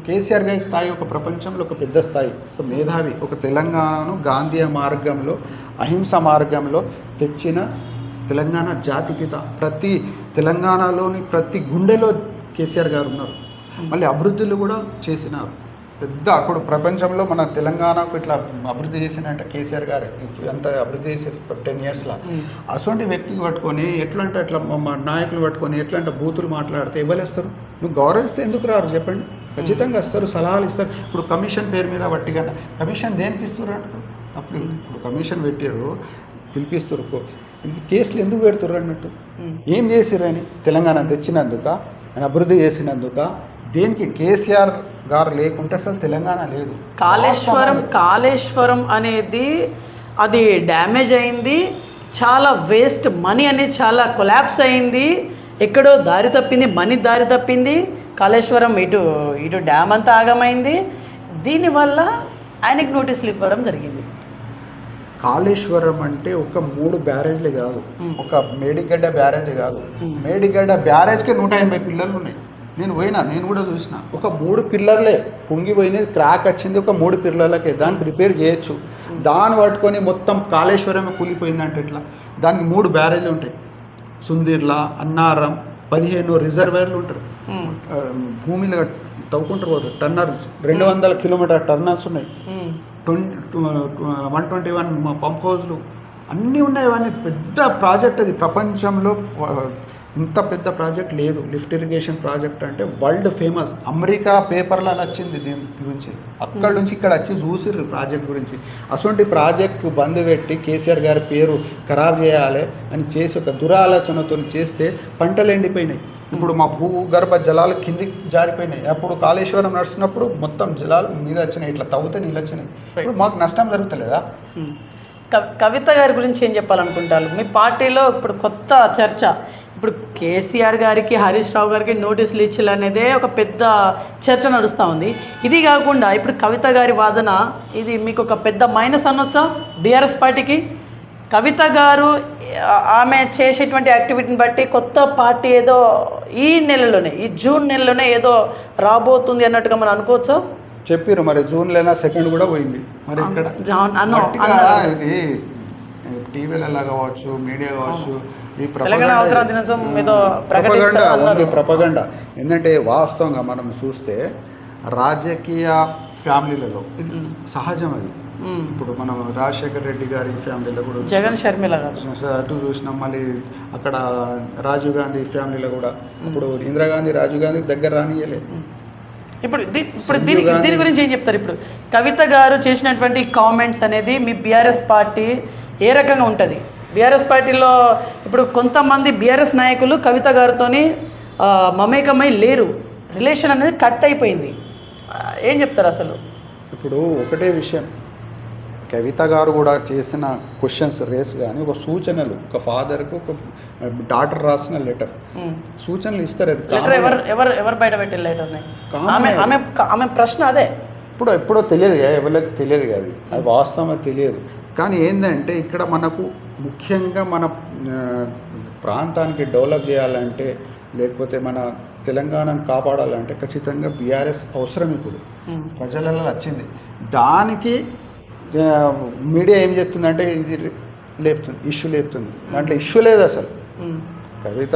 కేసీఆర్ గారి స్థాయి ఒక ప్రపంచంలో ఒక పెద్ద స్థాయి, ఒక మేధావి, ఒక తెలంగాణను గాంధీ మార్గంలో, అహింస మార్గంలో తెచ్చిన తెలంగాణ జాతిపిత. ప్రతి తెలంగాణలోని ప్రతి గుండెలో కేసీఆర్ గారు ఉన్నారు. మళ్ళీ అభివృద్ధులు కూడా చేసినారు. పెద్ద అప్పుడు ప్రపంచంలో మన తెలంగాణకు ఇట్లా అభివృద్ధి చేసినంటే కేసీఆర్ గారే అంత అభివృద్ధి చేసేది 10 yearsలో. అటువంటి వ్యక్తికి పట్టుకొని ఎట్లా అంటే అట్లా నాయకులు పట్టుకొని ఎట్లా అంటే బూతులు మాట్లాడితే ఇవ్వలేస్తారు. నువ్వు గౌరవిస్తే ఎందుకు రారు చెప్పండి? ఖచ్చితంగా వస్తారు, సలహాలు ఇస్తారు. ఇప్పుడు కమిషన్ పేరు మీద వట్టిగా కమిషన్ దేనికి ఇస్తారు అంటారు. అప్పుడు కమిషన్ పెట్టారు, పిలిపిస్తారు. ఇది కేసులు ఎందుకు పెడుతుర్రు అన్నట్టు. ఏం చేసిరని? తెలంగాణ తెచ్చినందుక, ఆయన అభివృద్ధి చేసినందుక, దేనికి? కేసీఆర్ గారు లేకుంటే అసలు తెలంగాణ లేదు. కాళేశ్వరం అనేది అది డ్యామేజ్ అయింది, చాలా వేస్ట్ మనీ అనేది చాలా కొలాప్స్ అయింది, ఎక్కడో దారి తప్పింది, మనీ దారి తప్పింది. కాళేశ్వరం ఇటు డ్యామ్ అంతా ఆగమైంది. దీనివల్ల ఆయనకి నోటీసులు ఇవ్వడం జరిగింది. కాళేశ్వరం అంటే ఒక 3 బ్యారేజ్లు కాదు, ఒక మేడిగడ్డ బ్యారేజ్ కాదు. మేడిగడ్డ బ్యారేజ్కే 180 పిల్లర్లు ఉన్నాయి. నేను కూడా చూసిన. ఒక 3 పిల్లర్లే పొంగిపోయినది, క్రాక్ వచ్చింది ఒక 3 పిల్లర్లకే. దానికి రిపేర్ చేయొచ్చు. దాన్ని పట్టుకొని మొత్తం కాళేశ్వరమే కూలిపోయిందంటే ఎట్లా? దానికి 3 బ్యారేజ్లు ఉంటాయి. సుందీర్లా, అన్నారం, 15 రిజర్వేర్లు ఉంటారు. భూమిలో తవ్వుకుంటారు పోతారు. టన్నర్స్ 200 కిలోమీటర్ టన్నర్స్ ఉన్నాయి. 121 పంప్ హౌస్లు అన్నీ ఉన్నాయి. అవన్నీ పెద్ద ప్రాజెక్ట్. అది ప్రపంచంలో ఇంత పెద్ద ప్రాజెక్ట్ లేదు. లిఫ్ట్ ఇరిగేషన్ ప్రాజెక్ట్ అంటే వరల్డ్ ఫేమస్. అమెరికా పేపర్లో వచ్చింది దీని గురించి. అక్కడ నుంచి ఇక్కడ వచ్చి చూసిర్రు ప్రాజెక్ట్ గురించి. అటువంటి ప్రాజెక్టు బంద్ పెట్టి కేసీఆర్ గారి పేరు ఖరాబ్ చేయాలి అని చేసి ఒక దురాలోచనతో చేస్తే పంటలు ఎండిపోయినాయి. ఇప్పుడు మా భూగర్భ జలాలు కిందికి జారిపోయినాయి. అప్పుడు కాళేశ్వరం నడుస్తున్నప్పుడు మొత్తం జలాలు మీద వచ్చినాయి, ఇట్లా తవ్వుతే నీళ్ళు వచ్చినాయి. ఇప్పుడు మాకు నష్టం జరుగుతలేదా? కవిత గారి గురించి ఏం చెప్పాలనుకుంటారు? మీ పార్టీలో ఇప్పుడు కొత్త చర్చ, ఇప్పుడు కేసీఆర్ గారికి హరీష్ రావు గారికి నోటీసులు ఇచ్చారు అనేదే ఒక పెద్ద చర్చ నడుస్తూ ఉంది. ఇది కాకుండా ఇప్పుడు కవిత గారి వాదన, ఇది మీకు ఒక పెద్ద మైనస్ అనొచ్చా బీఆర్ఎస్ పార్టీకి? కవిత గారు ఆమె చేసేటువంటి యాక్టివిటీని బట్టి కొత్త పార్టీ ఏదో ఈ నెలలోనే, ఈ జూన్ నెలలోనే ఏదో రాబోతుంది అన్నట్టుగా మనం అనుకోవచ్చా? చెప్పారు మరి, జూన్లో సెకండ్ కూడా పోయింది. మరి ఇక్కడ ఇది టీవీలలో కావచ్చు, మీడియా కావచ్చు, ఈ ప్రపగండ ఏంటంటే వాస్తవంగా మనం చూస్తే రాజకీయ ఫ్యామిలీలలో ఇది సహజం. అది ఇప్పుడు మనం రాజశేఖర్ రెడ్డి గారి ఫ్యామిలీలో కూడా, జగన్ షర్మిల అటు చూసినాం. మళ్ళీ అక్కడ రాజీవ్ గాంధీ ఫ్యామిలీలో కూడా, ఇప్పుడు ఇందిరాగాంధీ రాజీవ్ గాంధీ దగ్గర రానియలే. ఇప్పుడు దీని గురించి ఏం చెప్తారు? ఇప్పుడు కవిత గారు చేసినటువంటి కామెంట్స్ అనేది మీ బీఆర్ఎస్ పార్టీ ఏ రకంగా ఉంటుంది? బీఆర్ఎస్ పార్టీలో ఇప్పుడు కొంతమంది బీఆర్ఎస్ నాయకులు కవిత గారితోని మమేకమై లేరు, రిలేషన్ అనేది కట్ అయిపోయింది. ఏం చెప్తారు అసలు? ఇప్పుడు ఒకటే విషయం, కవిత గారు కూడా చేసిన క్వశ్చన్స్ రేస్ కానీ ఒక సూచనలు, ఒక ఫాదర్కు ఒక డాటర్ రాసిన లెటర్, సూచనలు ఇస్తారు. అది ఎవరు బయట పెట్టే లెటర్ని? ఆమె ప్రశ్న అదే. ఎప్పుడో తెలియదు కదా, ఎవరికి తెలియదు కదా, అది వాస్తవం తెలియదు. కానీ ఏంటంటే ఇక్కడ మనకు ముఖ్యంగా మన ప్రాంతానికి డెవలప్ చేయాలంటే, లేకపోతే మన తెలంగాణను కాపాడాలంటే ఖచ్చితంగా బీఆర్ఎస్ అవసరం. ఇప్పుడు ప్రజలలో వచ్చింది, దానికి మీడియా ఏం చెప్తుందంటే ఇది లేపుతుంది, ఇష్యూ లేపుతుంది. దాంట్లో ఇష్యూ లేదు అసలు. కవిత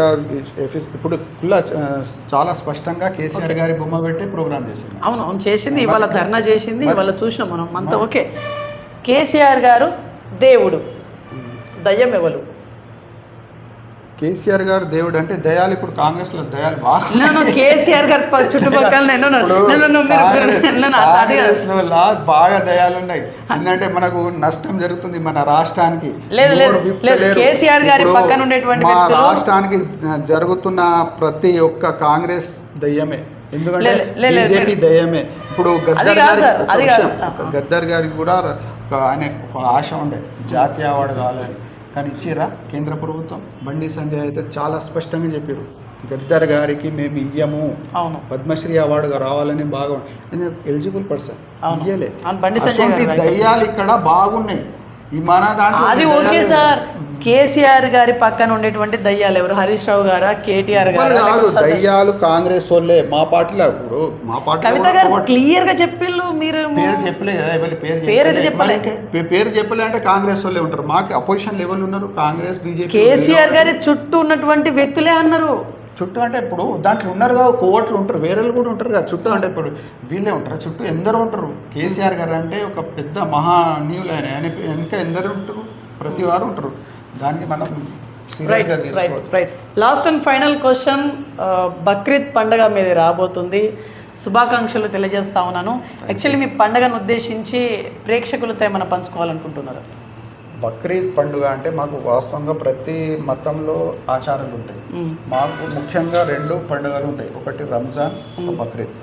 ఇప్పుడు చాలా స్పష్టంగా కేసీఆర్ గారి బొమ్మ పెట్టి ప్రోగ్రామ్ చేసింది. అవును చేసింది, ఇవాళ ధర్నా చేసింది, ఇవాళ చూసినాం మనం అంతా. ఓకే, కేసీఆర్ గారు దేవుడు, దయ్యం ఎవరు? కేసీఆర్ గారు దేవుడు అంటే దయాలు, ఇప్పుడు కాంగ్రెస్ లో దయాలు బాగా, కేసీఆర్ గారు చుట్టుపక్కల బాగా దయాలు ఉన్నాయి. ఎందుకంటే మనకు నష్టం జరుగుతుంది మన రాష్ట్రానికి. కేసీఆర్ గారి పక్కన ఉండేటువంటి మా రాష్ట్రానికి జరుగుతున్న ప్రతి ఒక్క కాంగ్రెస్ దయ్యమే, ఎందుకంటే బీజేపీ దయ్యమే. ఇప్పుడు గద్దర్ గారికి కూడా ఆయన ఒక ఆశ ఉండే, జాతీయ అవార్డు కావాలని, కానీ ఇచ్చిరా కేంద్ర ప్రభుత్వం. బండి సంజయ్ అయితే చాలా స్పష్టంగా చెప్పారు, గద్దర్ గారికి మేము ఇయ్యము, పద్మశ్రీ అవార్డుగా రావాలని. బాగా ఎలిజిబుల్ పర్సన్ ఇయ్యలే. దయ్యాలు ఇక్కడ బాగున్నాయి ఈ మన దాంట్లో. అది ఓకే సార్, కేసీఆర్ గారి పక్కన ఉండేటువంటి దయ్యాలు ఎవరు? హరీష్ రావు గారా, కేటీఆర్ గారు? దయ్యాలు కాంగ్రెస్ వాళ్ళే. మా పార్టీలో ఇప్పుడు మా పార్టీ కవిత గారు క్లియర్ గా చెప్పిళ్ళు, మీరు పేరు చెప్పలే కదా, పేరు చెప్పలే అంటే కాంగ్రెస్ వాళ్ళే ఉంటారు. మాకు అపోజిషన్ లెవెల్ ఉన్నారు, కాంగ్రెస్ బీజేపీ. కేసీఆర్ గారి చుట్టూ ఉన్నటువంటి వ్యక్తులే అన్నారు. చుట్టూ అంటే ఇప్పుడు దాంట్లో ఉన్నారు కదా, కోవట్లు ఉంటారు, వేరేలు కూడా ఉంటారు కదా చుట్టూ. అంటే ఇప్పుడు వీళ్ళే ఉంటారు, చుట్టూ ఎందరో ఉంటారు. కేసీఆర్ గారు అంటే ఒక పెద్ద మహానీయులు, ఆయన వెనక ఎందరో ఉంటారు, ప్రతి వారు ఉంటారు. దాన్ని మనం last and final question, Bakrid పండుగ మీద రాబోతుంది, శుభాకాంక్షలు తెలియజేస్తా ఉన్నాను. యాక్చువల్లీ మీ పండుగను ఉద్దేశించి ప్రేక్షకులతో ఏమైనా పంచుకోవాలనుకుంటున్నారు? బక్రీద్ పండుగ అంటే మాకు వాస్తవంగా ప్రతి మతంలో ఆచారాలు ఉంటాయి. మాకు ముఖ్యంగా 2 పండుగలు ఉంటాయి, ఒకటి రంజాన్, ఒక బక్రీద్.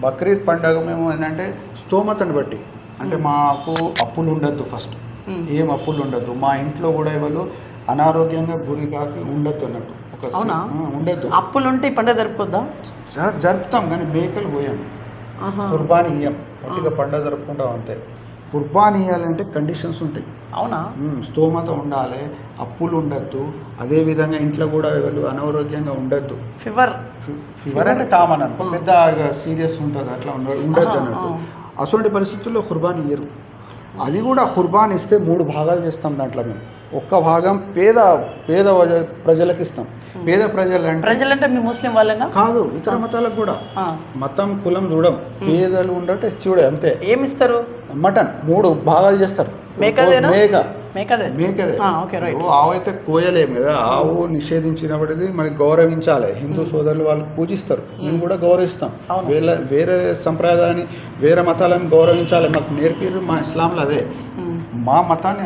బక్రీద్ పండుగ మేము ఏంటంటే స్తోమతను బట్టి, అంటే మాకు అప్పులు ఉండద్దు, ఫస్ట్ ఏం అప్పులు ఉండద్దు, మా ఇంట్లో కూడా ఎవరు అనారోగ్యంగా గురి కాకి ఉండద్దు అన్నట్టు. ఉండద్దు. అప్పులు ఉంటే ఈ పండుగ జరుపుకోద్దా? సార్ జరుపుతాం, కానీ మేకలు పోయాం, కుర్బానీ ఇయ్యం, పట్టిగా పండుగ జరుపుకుంటాం అంతే. కుర్బానీ ఇవ్వాలంటే కండిషన్స్ ఉంటాయి. అవునా? స్తోమత ఉండాలి, అప్పులు ఉండద్దు, అదేవిధంగా ఇంట్లో కూడా ఎవరు అనారోగ్యంగా ఉండద్దు. ఫీవర్ అంటే కామన్ అనుకో, పెద్ద సీరియస్ ఉంటుంది, అట్లా ఉండద్దు అన్నట్టు. అటువంటి పరిస్థితుల్లో కుర్బానీ ఇయ్యరు. అది కూడా కుర్బానీ ఇస్తే 3 భాగాలు చేస్తాం. దాంట్లో మేము ఒక్క భాగం పేద ప్రజలకు ఇస్తాం. పేద ప్రజలంటే మీ ముస్లిం వాళ్ళైనా కాదు, ఇతర మతాలకు కూడా. మతం కులం చూడం, పేదలు ఉండటే చూడే అంతే. ఏమిస్తారు? మటన్ 3 భాగాలు చేస్తారు. ఆవు అయితే కోయలేము కదా, ఆవు నిషేధించినప్పటిది మనకి గౌరవించాలి. హిందూ సోదరులు వాళ్ళు పూజిస్తారు, మేము కూడా గౌరవిస్తాం. వేరే సంప్రదాయాన్ని, వేరే మతాలను గౌరవించాలి, మాకు నేర్పిరు మా ఇస్లాంలో అదే. మా మతాన్ని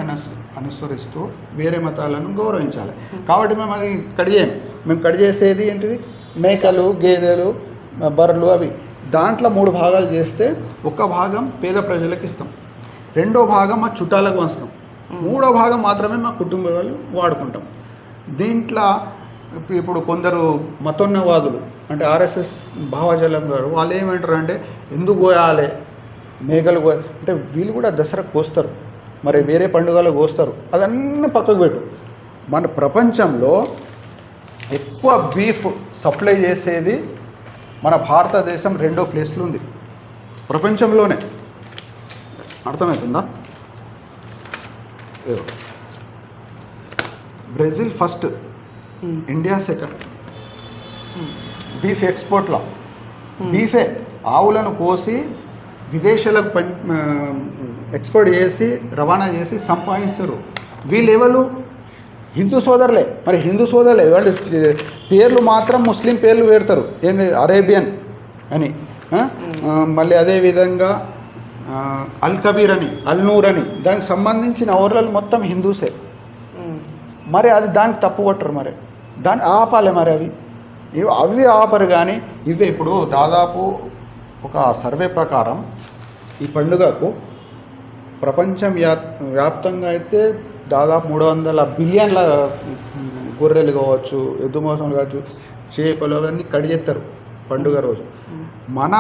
అనుసరిస్తూ వేరే మతాలను గౌరవించాలి. కాబట్టి మేము అది కట్ చేయం. మేము కట్ చేసేది ఏంటిది? మేకలు గేదెలు బర్రెలు అవి దాంట్లో 3 భాగాలు చేస్తే ఒక భాగం పేద ప్రజలకు ఇస్తాం, 2వ భాగం మా చుట్టాలకు పంచుతాం, 3వ భాగం మాత్రమే మా కుటుంబ వాళ్ళు వాడుకుంటాం. దీంట్లో ఇప్పుడు కొందరు మతోన్నవాదులు అంటే ఆర్ఎస్ఎస్ భావజాలం గారు వాళ్ళు ఏమంటారు అంటే ఎందుకు కోయాలి మేకలు అంటే వీళ్ళు కూడా దసరాకు కోస్తారు, మరి వేరే పండుగలు కోస్తారు, అదన్నీ పక్కకు పెట్టు. మన ప్రపంచంలో ఎక్కువ బీఫ్ సప్లై చేసేది మన భారతదేశం 2వ ప్లేస్లో ఉంది ప్రపంచంలోనే. అర్థమవుతుందా? Brazil first, India second beef ఎక్స్పోర్ట్లో. బీఫే ఆవులను కోసి విదేశాలకు ఎక్స్పోర్ట్ చేసి రవాణా చేసి సంపాదిస్తారు. వీళ్ళెవరు? హిందూ సోదరులే. మరి హిందూ సోదరులే వాళ్ళు పేర్లు మాత్రం ముస్లిం పేర్లు పెడతారు, ఏంటి అరేబియన్ అని, మళ్ళీ అదేవిధంగా అల్ కబీర్ అని, అల్ నూర్ అని, దానికి సంబంధించిన ఓర్లలు మొత్తం హిందూసే. మరి అది దానికి తప్పు కొట్టరు, మరి దాన్ని ఆపాలి. మరి అవి ఆపరు. కానీ ఇవే ఇప్పుడు దాదాపు ఒక సర్వే ప్రకారం ఈ పండుగకు ప్రపంచం వ్యాప్తంగా అయితే దాదాపు 300 బిలియన్ల గొర్రెలు కావచ్చు, ఎద్దు మోసములు కావచ్చు, చేపలు అవన్నీ కడిగెత్తారు పండుగ రోజు. మన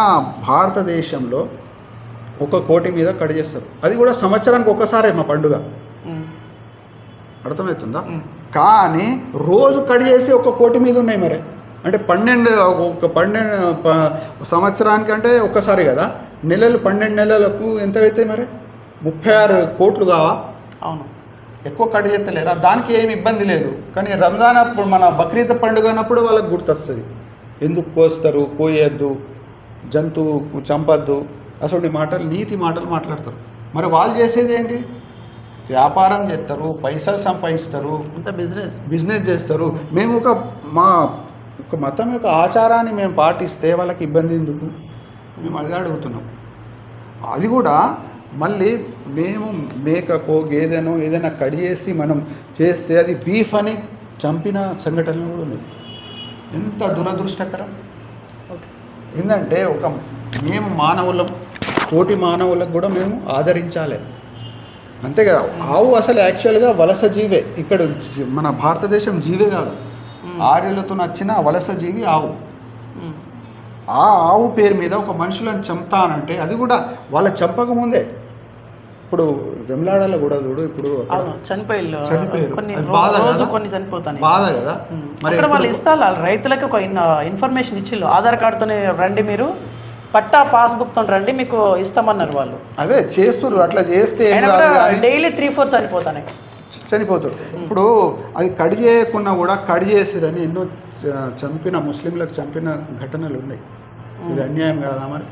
భారతదేశంలో 1 కోటి మీద కడిగేస్తారు. అది కూడా సంవత్సరానికి ఒకసారే మా పండుగ. అర్థమవుతుందా? కానీ రోజు కడిగేసి 1 కోటి మీద ఉన్నాయి. మరి అంటే 12 సంవత్సరానికి అంటే ఒక్కసారి కదా, 12 నెలలకు ఎంత అవుతాయి? మరి 36 కోట్లు కావా? అవును, ఎక్కువ కడిగెత్తలేరా? దానికి ఏమి ఇబ్బంది లేదు. కానీ రంజాన్ అప్పుడు మన బక్రీద్ పండుగ అన్నప్పుడు వాళ్ళకి గుర్తొస్తుంది, ఎందుకు కోస్తారు, కోయొద్దు, జంతువు చంపద్దు, అసలు మాటలు నీతి మాటలు మాట్లాడతారు. మరి వాళ్ళు చేసేది ఏంటి? వ్యాపారం చేస్తారు, పైసలు సంపాదిస్తారు, అంత బిజినెస్ చేస్తారు. మేము మా మతం యొక్క ఆచారాన్ని మేము పాటిస్తే వాళ్ళకి ఇబ్బంది ఎందుకు? మేము అదే అడుగుతున్నాం. అది కూడా మళ్ళీ మేము మేకకో గేదెనో ఏదైనా కడిగేసి మనం చేస్తే అది బీఫ్ అని చంపిన సంఘటనలు కూడా ఉన్నాయి. ఎంత దురదృష్టకరం! ఏంటంటే మేము మానవులం, తోటి మానవులకు కూడా మేము ఆదరించాలి, అంతే కదా. ఆవు అసలు యాక్చువల్గా వలస జీవే. ఇక్కడ మన భారతదేశం జీవే కాదు, ఆర్యులతో నచ్చిన వలస జీవి ఆవు. ఆ ఆవు పేరు మీద ఒక మనుషులను చంపుతానంటే అది కూడా వాళ్ళ చంపకముందే. ఇప్పుడు వెమ్లాడలో కూడా చూడు, ఇప్పుడు చనిపోయారు. బాధ కదా. మరి వాళ్ళు ఇస్తారు రైతులకు ఒక ఇన్ఫర్మేషన్ ఇచ్చిళ్ళు, ఆధార్ కార్డుతోనే రండి, మీరు పట్టా పాస్బుక్తో రండి, మీకు ఇస్తామన్నారు వాళ్ళు. అదే చేస్తున్నారు. అట్లా చేస్తే డైలీ 3-4 చనిపోతారు. ఇప్పుడు అది కడిగేయకున్నా కూడా కడిగేసిరని ఎన్నో చంపిన ముస్లింలకు చంపిన ఘటనలు ఉన్నాయి. ఇది అన్యాయం కాదా? మరి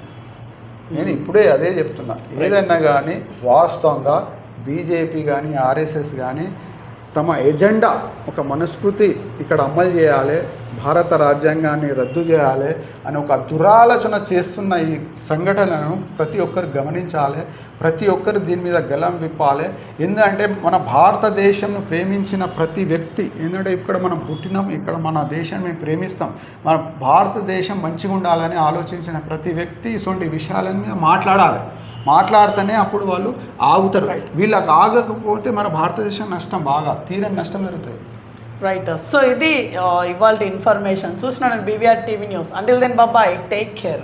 నేను ఇప్పుడే అదే చెప్తున్నా. ఏదన్నా కానీ వాస్తవంగా బీజేపీ కానీ ఆర్ఎస్ఎస్ కానీ తమ ఎజెండా ఒక మనస్ఫూర్తి ఇక్కడ అమలు చేయాలి, భారత రాజ్యాంగాన్ని రద్దు చేయాలి అని ఒక దురాలోచన చేస్తున్న ఈ సంఘటనలను ప్రతి ఒక్కరు గమనించాలి, ప్రతి ఒక్కరు దీని మీద గలం విప్పాలి. ఎందుకంటే మన భారతదేశంను ప్రేమించిన ప్రతి వ్యక్తి, ఎందుకంటే ఇక్కడ మనం పుట్టినాం, ఇక్కడ మన దేశాన్ని మేము ప్రేమిస్తాం, మన భారతదేశం మంచిగా ఉండాలని ఆలోచించిన ప్రతి వ్యక్తి ఇటువంటి విషయాల మీద మాట్లాడితేనే అప్పుడు వాళ్ళు ఆగుతారు. వీళ్ళకి ఆగకపోతే మన భారతదేశం నష్టం, బాగా తీరని నష్టం జరుగుతుంది. రైట్. సో ఇది ఇవాళ ఇన్ఫర్మేషన్ చూస్తున్నాను BVR TV news. Until then బాబాయ్, టేక్ కేర్.